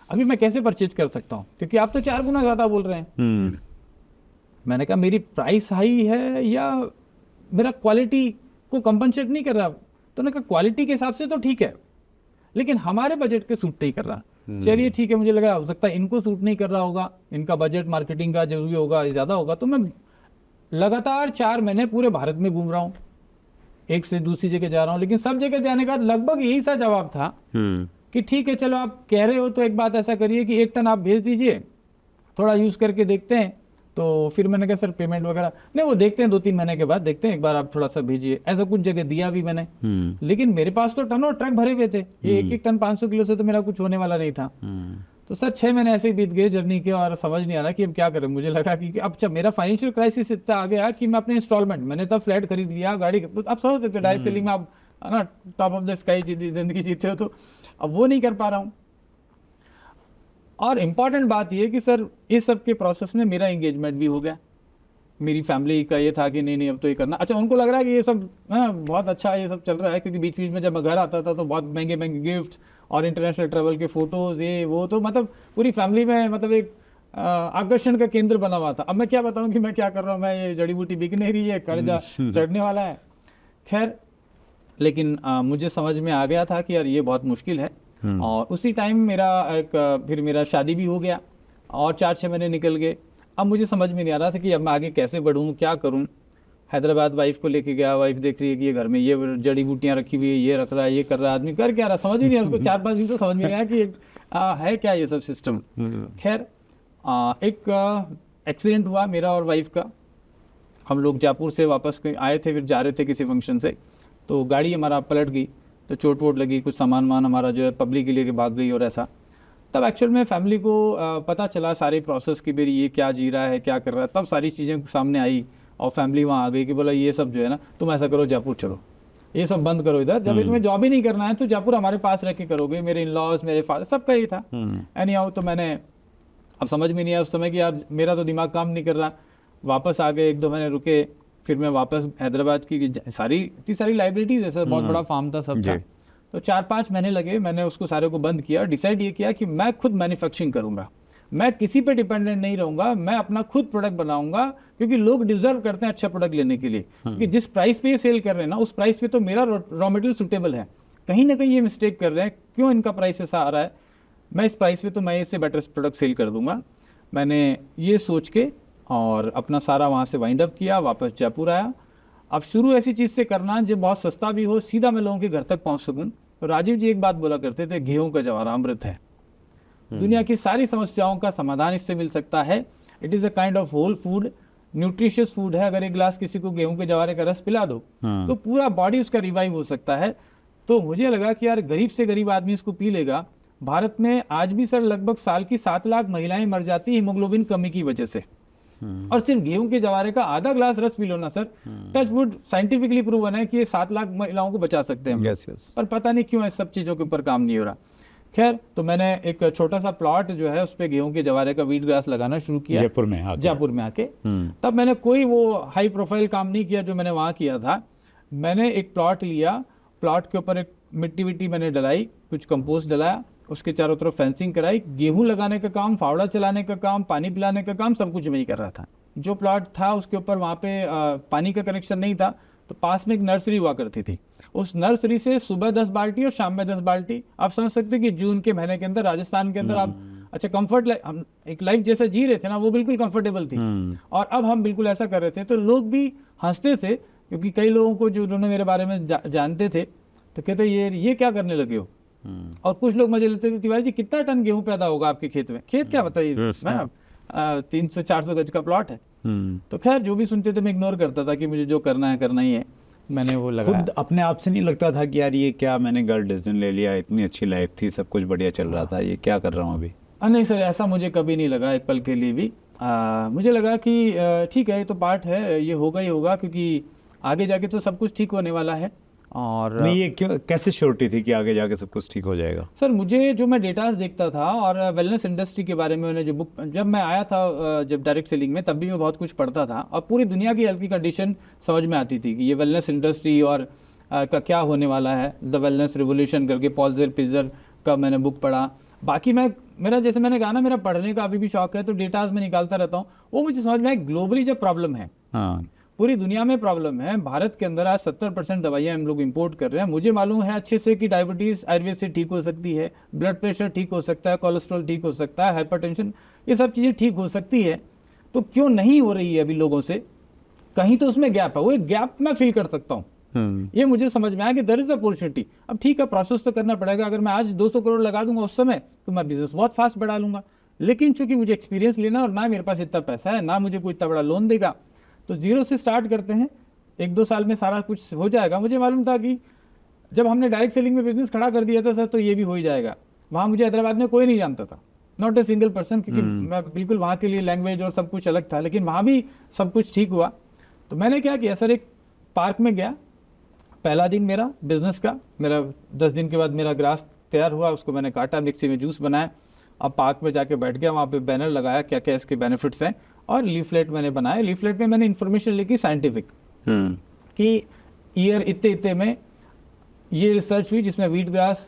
S1: अभी मैं कैसे परचेज कर सकता हूँ, क्योंकि आप तो 4 गुना ज्यादा बोल रहे हैं। मैंने कहा मेरी प्राइस हाई है या मेरा क्वालिटी को कंपनसेट नहीं कर रहा। तो उन्होंने कहा क्वालिटी के हिसाब से तो ठीक है, लेकिन हमारे बजट के सूट नहीं कर रहा। चलिए ठीक है, मुझे लगा हो सकता है इनको सूट नहीं कर रहा होगा, इनका बजट मार्केटिंग का जरूरी होगा, ज्यादा होगा। तो मैं लगातार 4 महीने पूरे भारत में घूम रहा हूँ, एक से दूसरी जगह जा रहा हूँ, लेकिन सब जगह जाने का लगभग यही सा जवाब था कि ठीक है चलो आप कह रहे हो तो एक बात ऐसा करिए कि 1 टन आप भेज दीजिए, थोड़ा यूज करके देखते हैं। तो फिर मैंने कहा सर पेमेंट वगैरह नहीं, वो देखते हैं 2-3 महीने के बाद देखते हैं, एक बार आप थोड़ा सा भेजिए। ऐसा कुछ जगह दिया भी मैंने, लेकिन मेरे पास तो टन और ट्रक भरे हुए थे। ये 1-1 टन 500 किलो से तो मेरा कुछ होने वाला नहीं था। तो सर 6 महीने ऐसे ही बीत गए जर्नी के और समझ नहीं आ रहा कि अब क्या करें। मुझे लगा कि अब जब मेरा फाइनेंशियल क्राइसिस इतना आ गया कि मैं अपने इंस्टॉलमेंट, मैंने तब फ्लैट खरीद लिया, गाड़ी, आप समझ सकते हो डायरेक्ट सेलिंग में आप ना टॉप ऑफ द स्काई जिंदगी जीते हो, तो अब वो नहीं कर पा रहा हूँ। और इम्पॉर्टेंट बात ये कि सर इस सब के प्रोसेस में मेरा एंगेजमेंट भी हो गया। मेरी फैमिली का ये था कि नहीं अब तो ये करना। अच्छा, उनको लग रहा है कि ये सब बहुत अच्छा ये सब चल रहा है, क्योंकि बीच बीच में जब मैं घर आता था तो बहुत महंगे महंगे गिफ्ट और इंटरनेशनल ट्रैवल के फोटोज, ये वो, तो मतलब पूरी फैमिली में मतलब एक आकर्षण का केंद्र बना हुआ था। अब मैं क्या बताऊं कि मैं क्या कर रहा हूँ, मैं ये जड़ी बूटी बिक नहीं रही है, कर्जा चढ़ने वाला है। खैर, लेकिन मुझे समझ में आ गया था कि यार ये बहुत मुश्किल है। और उसी टाइम फिर मेरा शादी भी हो गया और 4-6 महीने निकल गए। अब मुझे समझ में नहीं आ रहा था कि अब मैं आगे कैसे बढ़ूँ, क्या करूँ। हैदराबाद वाइफ को लेके गया, वाइफ देख रही है कि ये घर में ये जड़ी बूटियाँ रखी हुई है, ये रख रहा है, ये कर रहा है, आदमी कर क्या रहा, समझ ही नहीं आ रहा उसको। 4-5 दिन तो समझ में आया कि है क्या ये सब सिस्टम। खैर, एक एक्सीडेंट हुआ मेरा और वाइफ का। हम लोग जयपुर से वापस आए थे, फिर जा रहे थे किसी फंक्शन से, तो गाड़ी हमारा पलट गई, तो चोट वोट लगी, कुछ सामान हमारा जो है पब्लिक के लिए भाग गई और ऐसा। तब एक्चुअल में फैमिली को पता चला सारे प्रोसेस की, मेरी ये क्या जी रहा है, क्या कर रहा है, तब सारी चीज़ें सामने आई और फैमिली वहाँ आ गई कि बोला ये सब जो है ना, तुम ऐसा करो जयपुर चलो, ये सब बंद करो इधर, जब तुम्हें जॉब ही नहीं करना है तो जयपुर हमारे पास रह के करोगे। मेरे इन लॉज, मेरे फादर, सबका ये था। एनी हाउ, तो मैंने, अब समझ में नहीं आया उस समय कि यार मेरा तो दिमाग काम नहीं कर रहा। वापस आ गए, 1-2 महीने रुके, फिर मैं वापस हैदराबाद की इतनी सारी लाइब्रेरीज है सर, बहुत बड़ा फार्म था, सब था। तो 4-5 महीने लगे, मैंने उसको सारे को बंद किया। डिसाइड ये किया कि मैं खुद मैन्युफैक्चरिंग करूंगा, मैं किसी पे डिपेंडेंट नहीं रहूंगा, मैं अपना खुद प्रोडक्ट बनाऊंगा, क्योंकि लोग डिजर्व करते हैं अच्छा प्रोडक्ट लेने के लिए। क्योंकि जिस प्राइस पे ये सेल कर रहे हैं ना, उस प्राइस पे तो मेरा रॉ मटेरियल सुटेबल है। कहीं ना कहीं ये मिस्टेक कर रहे हैं, क्यों इनका प्राइस ऐसा आ रहा है, मैं इस प्राइस पे तो मैं इससे बेटर प्रोडक्ट सेल कर दूंगा। मैंने ये सोच के और अपना सारा वहाँ से वाइंड अप किया, वापस जयपुर आया। अब शुरू ऐसी चीज़ से करना जो बहुत सस्ता भी हो, सीधा मैं लोगों के घर तक पहुँच सकूँ। तो राजीव जी एक बात बोला करते थे, गेहूं का जवारा अमृत है, दुनिया की सारी समस्याओं का समाधान इससे मिल सकता है। It is a kind of whole food, nutritious food है। अगर एक गिलास किसी को गेहूं के जवारे का रस पिला दो तो पूरा बॉडी उसका रिवाइव हो सकता है। तो मुझे लगा कि यार गरीब से गरीब आदमी इसको पी लेगा। भारत में आज भी सर लगभग साल की 7 लाख महिलाएं मर जाती है हीमोग्लोबिन कमी की वजह से, और सिर्फ गेहूं के जवारे का आधा ग्लास रस पी लो ना sir, touch wood, scientifically proven है कि ये 7 लाख महिलाओं को बचा सकते हैं। पर पता नहीं क्यों इस सब चीजों के ऊपर काम नहीं हो रहा। खैर, तो मैंने एक छोटा सा प्लॉट जो है उस पे गेहूं के जवारे का वीट ग्रास लगाना शुरू किया जयपुर में आके। तब मैंने कोई वो हाई प्रोफाइल काम नहीं किया जो मैंने वहां किया था। मैंने एक प्लॉट लिया, प्लॉट के ऊपर एक मिट्टी विट्टी मैंने डलाई, कुछ कंपोस्ट डलाया, उसके चारों तरफ फेंसिंग कराई, गेहूं लगाने का काम, फावड़ा चलाने का काम, पानी पिलाने का काम, सब कुछ मैं ही कर रहा था। जो प्लॉट था उसके ऊपर वहाँ पे पानी का कनेक्शन नहीं था, तो पास में एक नर्सरी हुआ करती थी, उस नर्सरी से सुबह 10 बाल्टी और शाम में 10 बाल्टी। आप समझ सकते हैं कि जून के महीने के अंदर राजस्थान के अंदर आप अच्छा कंफर्ट हम एक लाइफ जैसा जी रहे थे ना, वो बिल्कुल कंफर्टेबल थी। और अब हम बिल्कुल ऐसा कर रहे थे, तो लोग भी हंसते थे, क्योंकि कई लोगों को जो उन्होंने मेरे बारे में जानते थे तो कहते ये क्या करने लगे हो। और कुछ लोग मजे लेते थे, तिवारी जी कितना टन गेहूं पैदा होगा आपके खेत में? खेत क्या बताइए, 300-400 गज का प्लॉट है। तो खैर जो भी सुनते थे मैं इग्नोर करता था कि मुझे जो करना है करना ही है। मैंने वो लगाया।
S2: खुद अपने आप से नहीं लगता था कि यार ये क्या, मैंने गलत डिसीजन ले लिया, इतनी अच्छी लाइफ थी, सब कुछ बढ़िया चल रहा था, ये क्या कर रहा हूँ अभी?
S1: नहीं सर, ऐसा मुझे कभी नहीं लगा एक पल के लिए भी। मुझे लगा कि ठीक है, ये तो पार्ट है, ये होगा ही होगा, क्योंकि आगे जाके तो सब कुछ ठीक होने वाला है। और
S2: नहीं, ये क्यों, कैसे श्योरिटी थी कि आगे जाके सब कुछ ठीक हो जाएगा?
S1: सर मुझे जो मैं डेटास देखता था और वेलनेस इंडस्ट्री के बारे में मैंने जो बुक, जब मैं आया था जब डायरेक्ट सेलिंग में, तब भी मैं बहुत कुछ पढ़ता था और पूरी दुनिया की हेल्थ की कंडीशन समझ में आती थी कि ये वेलनेस इंडस्ट्री और का क्या होने वाला है। द वेलनेस रिवोल्यूशन करके पॉल पिजर का मैंने बुक पढ़ा। बाकी मेरा जैसे मैंने कहा ना, मेरा पढ़ने का अभी भी शौक है, तो डेटास में निकालता रहता हूँ। वो मुझे समझ में आया ग्लोबली जब प्रॉब्लम है, पूरी दुनिया में प्रॉब्लम है, भारत के अंदर आज 70% दवाइयाँ हम लोग इंपोर्ट कर रहे हैं। मुझे मालूम है अच्छे से कि डायबिटीज़ आयुर्वेद से ठीक हो सकती है, ब्लड प्रेशर ठीक हो सकता है, कोलेस्ट्रॉल ठीक हो सकता है, हाइपरटेंशन, ये सब चीज़ें ठीक हो सकती है। तो क्यों नहीं हो रही है अभी लोगों से? कहीं तो उसमें गैप है, वो एक गैप मैं फील कर सकता हूँ। ये मुझे समझ में आया कि देयर इज अपॉर्चुनिटी। अब ठीक है, प्रोसेस तो करना पड़ेगा। अगर मैं आज 200 करोड़ लगा दूंगा उस समय, तो मैं बिजनेस बहुत फास्ट बढ़ा लूंगा। लेकिन चूंकि मुझे एक्सपीरियंस लेना और ना मेरे पास इतना पैसा है, ना मुझे कोई इतना बड़ा लोन देगा, तो जीरो से स्टार्ट करते हैं। 1-2 साल में सारा कुछ हो जाएगा। मुझे मालूम था कि जब हमने डायरेक्ट सेलिंग में बिजनेस खड़ा कर दिया था सर, तो ये भी हो ही जाएगा। वहाँ मुझे हैदराबाद में कोई नहीं जानता था, नॉट ए सिंगल पर्सन, क्योंकि मैं बिल्कुल वहाँ के लिए लैंग्वेज और सब कुछ अलग था। लेकिन वहाँ भी सब कुछ ठीक हुआ। तो मैंने क्या किया सर, एक पार्क में गया। पहला दिन मेरा बिजनेस का, मेरा 10 दिन के बाद मेरा ग्रास तैयार हुआ, उसको मैंने काटा, मिक्सी में जूस बनाया। अब पार्क में जाके बैठ गया, वहाँ पे बैनर लगाया क्या क्या इसके बेनिफिट्स हैं, और लीफलेट मैंने बनाया। लीफलेट में मैंने इन्फॉर्मेशन लिखी साइंटिफिक कि ईयर इतने में ये रिसर्च हुई जिसमें व्हीट ग्रास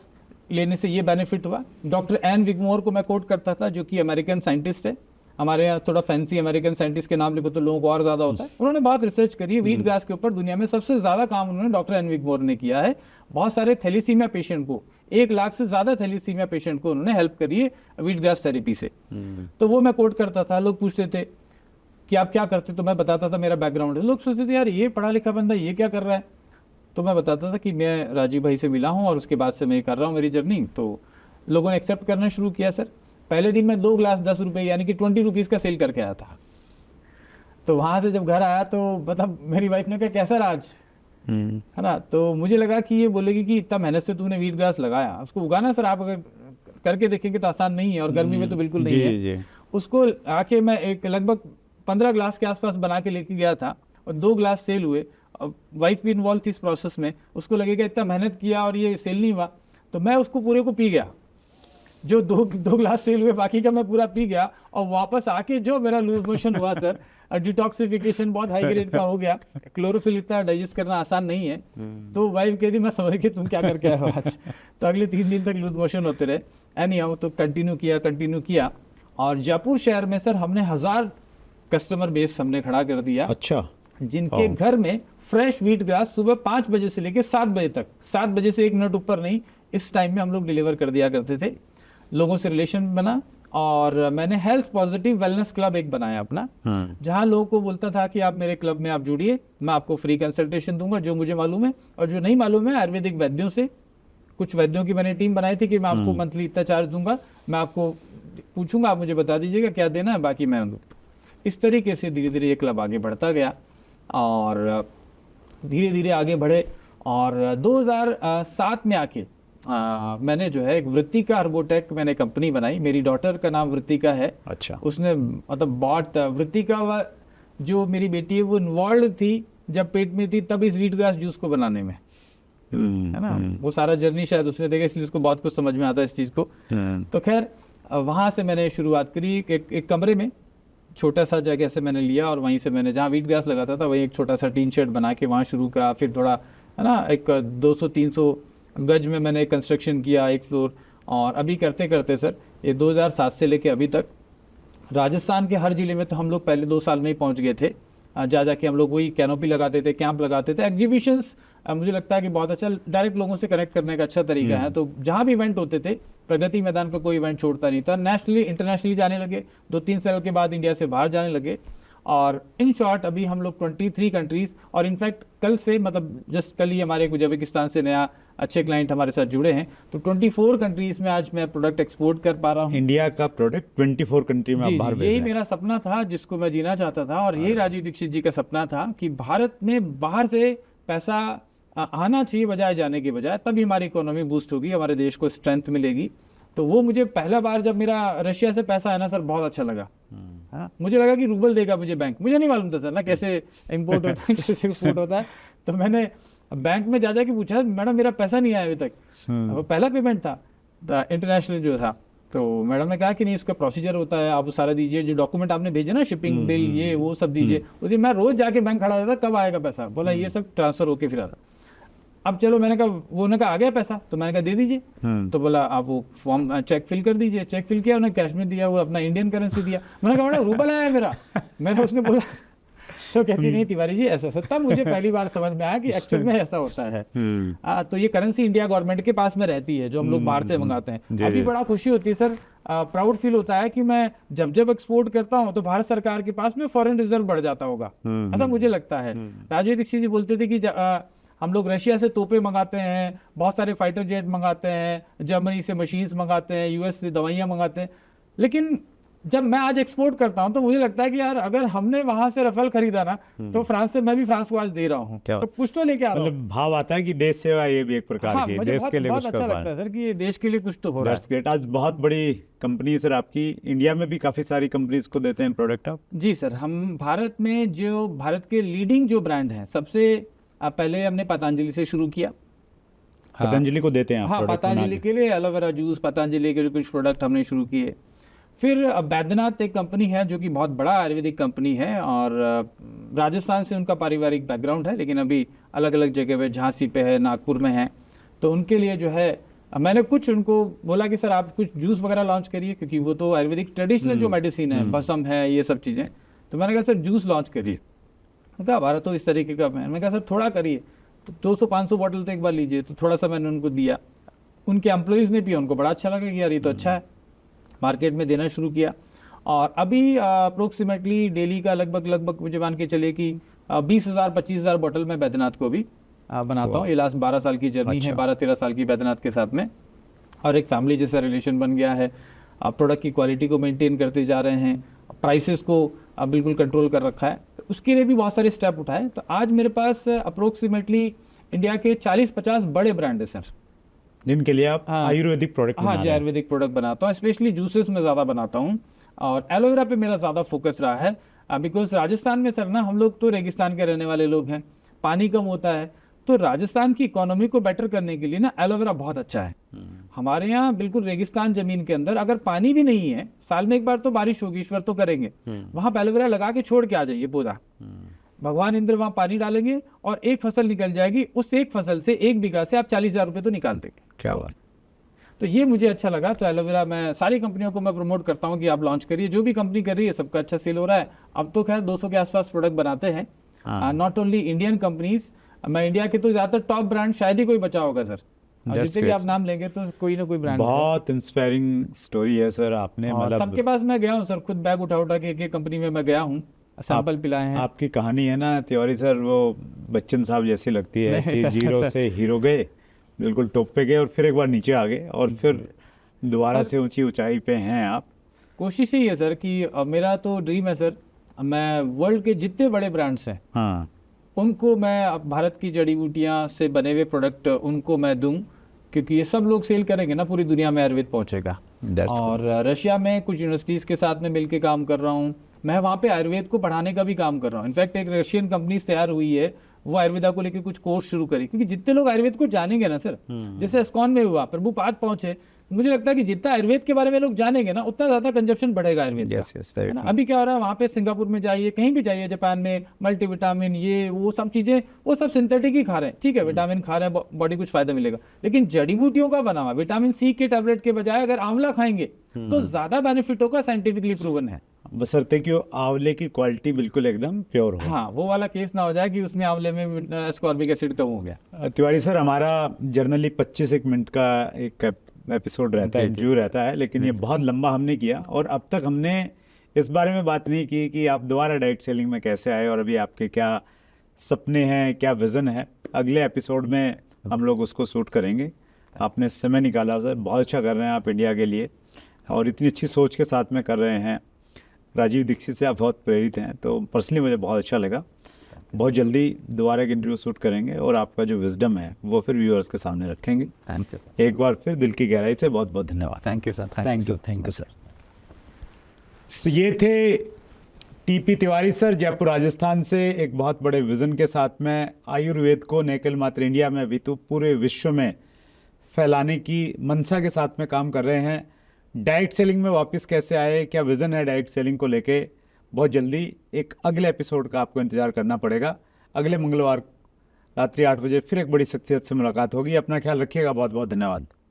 S1: लेने से ये बेनिफिट हुआ। डॉक्टर एन विगमोर को मैं कोट करता था, जो कि अमेरिकन साइंटिस्ट है। हमारे यहाँ थोड़ा फैंसी अमेरिकन साइंटिस्ट के नाम लिखो तो लोगों को और ज्यादा होता है। उन्होंने बहुत रिसर्च करी है व्हीट ग्रास के ऊपर। दुनिया में सबसे ज्यादा काम उन्होंने डॉक्टर एन विगमोर ने किया है। बहुत सारे थैलीसीमिया पेशेंट को, 1 लाख से ज्यादा थैलीसीमिया पेशेंट को उन्होंने हेल्प करी है व्हीट ग्रास थेरेपी से। तो वो मैं कोट करता था। लोग पूछते थे कि आप क्या करते, तो मैं बताता था मेरा बैकग्राउंड है। लोग सोचते थे यार ये पढ़ा लिखा बंदा ये क्या कर रहा है, तो मैं बताता था कि मैं राजीव भाई से मिला हूँ और उसके बाद से मैं कर रहा हूँ मेरी जर्नी। तो लोगों ने एक्सेप्ट करना शुरू किया सर। पहले दिन मैं 2 ग्लास 10 रुपये यानी कि 20 रुपीज़ का सेल करके आया था। तो वहाँ से जब घर आया तो मतलब मेरी वाइफ ने कहा कैसा राज, है ना। तो मुझे लगा कि ये बोलेगी कि इतना मेहनत से तूने व्हीट ग्रास लगाया, उसको उगाना सर आप अगर करके देखेंगे तो आसान नहीं है, और गर्मी में तो बिल्कुल नहीं है। उसको आके मैं एक लगभग 15 ग्लास के आसपास बना के लेके गया था और 2 ग्लास सेल हुए। वाइफ भी इन्वॉल्व थी इस प्रोसेस में। उसको लगेगा इतना मेहनत किया और ये सेल नहीं हुआ, तो मैं उसको पूरे को पी गया। जो 2 ग्लास सेल हुए बाकी का मैं पूरा पी गया, और वापस आके जो मेरा लूज मोशन हुआ सर, डिटॉक्सिफिकेशन बहुत हाई ग्रेड का हो गया। क्लोरोफिल इतना डाइजेस्ट करना आसान नहीं है। तो वाइफ कहती मैं समझ के तुम क्या करके आए हो आज। तो अगले 3 दिन तक लूज मोशन होते रहे। एनी हाउ तो कंटिन्यू किया और जयपुर शहर में सर हमने 1000 कस्टमर बेस हमने खड़ा कर दिया।
S2: अच्छा।
S1: जिनके घर में फ्रेश व्हीट ग्रास सुबह 5 बजे से लेकर 7 बजे तक, 7 बजे से 1 मिनट ऊपर नहीं, इस टाइम में हम लोग डिलीवर कर दिया करते थे। लोगों से रिलेशन बना और मैंने हेल्थ पॉजिटिव वेलनेस क्लब एक बनाया अपना, जहां लोगों को बोलता था कि आप मेरे क्लब में आप जुड़िए, मैं आपको फ्री कंसल्टेशन दूंगा जो मुझे मालूम है, और जो नहीं मालूम है आयुर्वेदिक वैद्यों से, कुछ वैद्यों की मैंने टीम बनाई थी कि मैं आपको मंथली इतना चार्ज दूंगा, मैं आपको पूछूंगा आप मुझे बता दीजिएगा क्या देना है, बाकी मैं दूँ। इस तरीके से धीरे धीरे ये क्लब आगे बढ़ता गया और धीरे धीरे आगे बढ़े। और 2007 में आके मैंने जो है एक वृत्तिका अर्बोटेक मैंने कंपनी बनाई। मेरी डॉटर का नाम वृत्तिका है।
S2: अच्छा।
S1: उसने मतलब बहुत वृत्तिका जो मेरी बेटी है वो इन्वॉल्व थी जब पेट में थी तब इस व्हीट ग्रास जूस को बनाने में, है ना। वो सारा जर्नी शायद उसने देखा, इसलिए उसको बहुत कुछ समझ में आता है इस चीज़ को। तो खैर वहाँ से मैंने शुरुआत करी। एक कमरे में छोटा सा जगह से मैंने लिया और वहीं से मैंने जहाँ व्हीट ग्रास लगाता था वहीं एक छोटा सा टीन शेड बना के वहाँ शुरू करा। फिर थोड़ा है ना एक 200-300 गज में मैंने कंस्ट्रक्शन किया, 1 फ्लोर। और अभी करते करते सर ये 2007 से लेके अभी तक राजस्थान के हर जिले में तो हम लोग पहले 2 साल में ही पहुंच गए थे। जा जाके हम लोग वही कैनोपी लगाते थे, कैंप लगाते थे। एग्जीबिशंस मुझे लगता है कि बहुत अच्छा डायरेक्ट लोगों से कनेक्ट करने का अच्छा तरीका है। तो जहाँ भी इवेंट होते थे, प्रगति मैदान का कोई इवेंट छोड़ता नहीं था। नेशनली इंटरनेशनली जाने लगे, 2-3 साल के बाद इंडिया से बाहर जाने लगे। और इन शॉर्ट अभी हम लोग 23 कंट्रीज, और इनफैक्ट कल से, मतलब जस्ट कल ही हमारे उज्बेकिस्तान से नया अच्छे क्लाइंट हमारे साथ जुड़े हैं, तो 24 कंट्रीज में आज मैं प्रोडक्ट एक्सपोर्ट कर पा रहा हूँ।
S2: इंडिया का प्रोडक्ट 24 कंट्री में आप बाहर भेज रहे
S1: यही
S2: हैं।
S1: मेरा सपना था जिसको मैं जीना चाहता था, और यही राजीव दीक्षित जी का सपना था कि भारत में बाहर से पैसा आना चाहिए बजाय जाने के बजाय, तभी हमारी इकोनॉमी बूस्ट होगी, हमारे देश को स्ट्रेंथ मिलेगी। तो वो मुझे पहला बार जब मेरा रशिया से पैसा आया ना सर, बहुत अच्छा लगा। हाँ, मुझे लगा कि रूबल देगा मुझे बैंक, मुझे नहीं मालूम था सर ना कैसे इम्पोर्ट होता है कैसे एक्सपोर्ट होता है। तो मैंने बैंक में जा के पूछा, मैडम मेरा पैसा नहीं आया अभी तक। वो पहला पेमेंट था इंटरनेशनल जो था। तो मैडम ने कहा कि नहीं, इसका प्रोसीजर होता है, आप सारा दीजिए, जो डॉक्यूमेंट आपने भेजे ना, शिपिंग बिल ये वो सब दीजिए। उसमें मैं रोज जाके बैंक खड़ा रहता, कब आएगा पैसा, बोला ये सब ट्रांसफर होके फिर आता। अब चलो, मैंने कहा, वो ने कहा आ गया पैसा, तो मैंने कहा दे दीजिए। तो बोला आप वो फॉर्म चेक फिल कर दीजिए। चेक फिल किया, उन्हें कैश में दिया, वो अपना इंडियन करेंसी दिया। मैंने कहा मैडम रूबल आया है मेरा। मैंने उसने बोला, तो कहती नहीं तिवारी जी ऐसा सर। तब मुझे पहली बार समझ में आया कि एक्चुअल में ऐसा होता है। तो ये करेंसी इंडिया गवर्नमेंट के पास में रहती है, जो हम लोग बाहर से मंगाते हैं। अभी बड़ा खुशी होती है सर, प्राउड फील होता है कि मैं जब एक्सपोर्ट करता हूँ तो भारत सरकार के पास में फॉरेन रिजर्व बढ़ जाता होगा, ऐसा मुझे लगता है। राजीव दीक्षित जी बोलते थे कि हम लोग रशिया से तोपे मंगाते हैं, बहुत सारे फाइटर जेट मंगाते हैं, जर्मनी से मशीन्स मंगाते हैं, यूएस से दवाइयाँ मंगाते हैं, लेकिन जब मैं आज एक्सपोर्ट करता हूं तो मुझे लगता है कि यार अगर हमने वहां से रफेल खरीदा ना, तो फ्रांस से मैं भी फ्रांस को आज दे रहा हूं, तो कुछ तो लेके आ रहा हूं।
S2: मतलब भाव आता है कि देश सेवा ये भी एक प्रकार की, देश के लिए कुछ कर पा रहे हैं।
S1: अच्छा लगता है सर कि ये देश के लिए कुछ तो हो रहा है।
S2: आज बहुत बड़ी कंपनी है सर आपकी, इंडिया में भी काफी सारी कंपनीज को देते हैं प्रोडक्ट आप।
S1: जी सर, हम भारत में जो भारत के लीडिंग जो ब्रांड हैं, सबसे पहले हमने पतंजलि से शुरू किया।
S2: पतंजलि को देते हैं आप?
S1: हाँ, पतंजलि के लिए एलोवेरा जूस, पतंजलि के कुछ प्रोडक्ट हमने शुरू किए। फिर बैद्यनाथ एक कंपनी है जो कि बहुत बड़ा आयुर्वेदिक कंपनी है, और राजस्थान से उनका पारिवारिक बैकग्राउंड है, लेकिन अभी अलग अलग जगह पे, झांसी पे है, नागपुर में है। तो उनके लिए जो है मैंने कुछ उनको बोला कि सर आप कुछ जूस वगैरह लॉन्च करिए, क्योंकि वो तो आयुर्वेदिक ट्रेडिशनल जो मेडिसिन है, भस्म है, ये सब चीज़ें। तो मैंने कहा सर जूस लॉन्च करिए। कहा हमारा तो इस तरीके का है। मैंने कहा सर थोड़ा करिए, तो 200-500 बॉटल तो एक बार लीजिए। तो थोड़ा सा मैंने उनको दिया, उनके एम्प्लॉइज़ ने पिया, उनको बड़ा अच्छा लगा कि यार ये तो अच्छा है। मार्केट में देना शुरू किया, और अभी अप्रोक्सीमेटली डेली का लगभग मुझे मान के चले कि 20,000-25,000 बॉटल मैं बैद्यनाथ को भी बनाता हूँ। ये लास्ट 12 साल की जर्नी है, 12-13 साल की बैद्यनाथ के साथ में, और एक फैमिली जैसा रिलेशन बन गया है। प्रोडक्ट की क्वालिटी को मेंटेन करते जा रहे हैं, प्राइसेस को बिल्कुल कंट्रोल कर रखा है। उसके लिए भी बहुत सारे स्टेप उठाए। तो आज मेरे पास अप्रोक्सीमेटली इंडिया के 40-50 बड़े ब्रांड है सर,
S2: जिनके लिए आप आयुर्वेदिक प्रोडक्ट
S1: हाँ जी, आयुर्वेदिक प्रोडक्ट बनाता हूँ। स्पेशली जूसेस में ज़्यादा बनाता हूँ, और एलोवेरा पे मेरा ज़्यादा फोकस रहा है, बिकॉज राजस्थान में सर ना, हम लोग तो रेगिस्तान के रहने वाले लोग हैं, पानी कम होता है। तो राजस्थान की इकोनॉमी को बेटर करने के लिए ना एलोवेरा बहुत अच्छा है। हमारे यहाँ बिल्कुल रेगिस्तान जमीन के अंदर अगर पानी भी नहीं है, साल में एक बार तो बारिश होगी, ईश्वर तो करेंगे, वहाँ पे एलोवेरा लगा के छोड़ के आ जाइए पौधा, भगवान इंद्र वहाँ पानी डालेंगे और एक फसल निकल जाएगी। उस एक फसल से 1 बीघा से आप 40,000 रुपये तो निकाल देंगे।
S2: क्या बात।
S1: तो ये मुझे अच्छा लगा। तो एलोवेरा मैं सारी कंपनियों को मैं प्रमोट करता हूँ कि आप लॉन्च करिए, जो भी कंपनी कर रही है सबका अच्छा सेल हो रहा है। अब तो खैर 200 के आसपास प्रोडक्ट बनाते हैं, नॉट ओनली इंडियन कंपनीज, मैं इंडिया के तो ज़्यादातर टॉप ब्रांड शायद ही कोई बचा होगा सर, जितने भी आप नाम लेंगे तो कोई ना कोई ब्रांड।
S2: बहुत इंस्पायरिंग स्टोरी है सर आपने, मतलब
S1: सबके पास मैं गया हूँ सर, खुद बैग उठा के एक कंपनी में मैं गया हूँ, सैंपल पिलाए हैं।
S2: आपकी कहानी है ना तिवारी सर, वो बच्चन साहब जैसी लगती है कि जीरो से हीरो गए, बिल्कुल टॉप पे गए और फिर एक बार नीचे आ गए और फिर दोबारा से ऊंची ऊंचाई पे हैं आप।
S1: कोशिश ही है सर कि मेरा तो ड्रीम है सर, मैं वर्ल्ड के जितने बड़े ब्रांड्स हैं
S2: हाँ
S1: उनको मैं भारत की जड़ी बूटियाँ से बने हुए प्रोडक्ट उनको मैं दूं, क्योंकि ये सब लोग सेल करेंगे ना, पूरी दुनिया में आयुर्वेद पहुंचेगा। और रशिया में कुछ यूनिवर्सिटीज़ के साथ में मिलकर काम कर रहा हूँ मैं, वहाँ पे आयुर्वेद को बढ़ाने का भी काम कर रहा हूँ। इनफैक्ट एक रशियन कंपनी तैयार हुई है, वो आयुर्वेदा को लेकर कुछ कोर्स शुरू करी, क्योंकि जितने लोग आयुर्वेद को जानेंगे ना सर, जैसे इस्कॉन में हुआ, प्रभुपाद पहुंचे, मुझे लगता है कि जितना आयुर्वेद के बारे में लोग जानेंगे ना, उतना ज्यादा कंजप्शन बढ़ेगा आयुर्वेद का। है ना? अभी क्या हो रहा है वहाँ पे, सिंगापुर में जाइए, कहीं भी जाइए, जापान में, मल्टीविटामिन ये वो सब चीजें, वो सब सिंथेटिक ही खा रहे हैं। ठीक है, विटामिन खा रहे हैं, बॉडी कुछ फायदा मिलेगा, लेकिन जड़ी बूटियों का बना हुआ विटामिन सी के टैबलेट के बजाय अगर आंवला खाएंगे तो ज्यादा बेनिफिट होगा, साइंटिफिकली प्रूवन है।
S2: बशर्ते कि वो आंवले की क्वालिटी बिल्कुल एकदम प्योर हो।
S1: हाँ, वो वाला केस ना हो जाए कि उसमें आंवले में एस्कॉर्बिक एसिड कम हो गया।
S2: तिवारी सर, हमारा जनरली 25 मिनट का एक एपिसोड रहता है,
S1: जी, जी।
S2: इंटरव्यू रहता है, लेकिन ये बहुत लंबा हमने किया और अब तक हमने इस बारे में बात नहीं की कि आप दोबारा डाइट सेलिंग में कैसे आए और अभी आपके क्या सपने हैं, क्या विज़न है। अगले एपिसोड में हम लोग उसको शूट करेंगे। आपने समय निकाला सर, बहुत अच्छा कर रहे हैं आप इंडिया के लिए और इतनी अच्छी सोच के साथ में कर रहे हैं। राजीव दीक्षित से आप बहुत प्रेरित हैं, तो पर्सनली मुझे बहुत अच्छा लगा। बहुत जल्दी दोबारा एक इंटरव्यू शूट करेंगे और आपका जो विजडम है वो फिर व्यूअर्स के सामने रखेंगे।
S1: Thank you.
S2: एक बार फिर दिल की गहराई से बहुत बहुत धन्यवाद।
S1: Thank you sir.
S2: Thank you sir. तो ये थे टीपी तिवारी सर, जयपुर राजस्थान से, एक बहुत बड़े विज़न के साथ में आयुर्वेद को न केवल मात्र इंडिया में अभी तो पूरे विश्व में फैलाने की मंशा के साथ में काम कर रहे हैं। डाइट सेलिंग में वापस कैसे आए, क्या विज़न है डाइट सेलिंग को लेके, बहुत जल्दी एक अगले एपिसोड का आपको इंतज़ार करना पड़ेगा। अगले मंगलवार रात्रि 8 बजे फिर एक बड़ी शख्सियत से मुलाकात होगी। अपना ख्याल रखिएगा। बहुत बहुत धन्यवाद।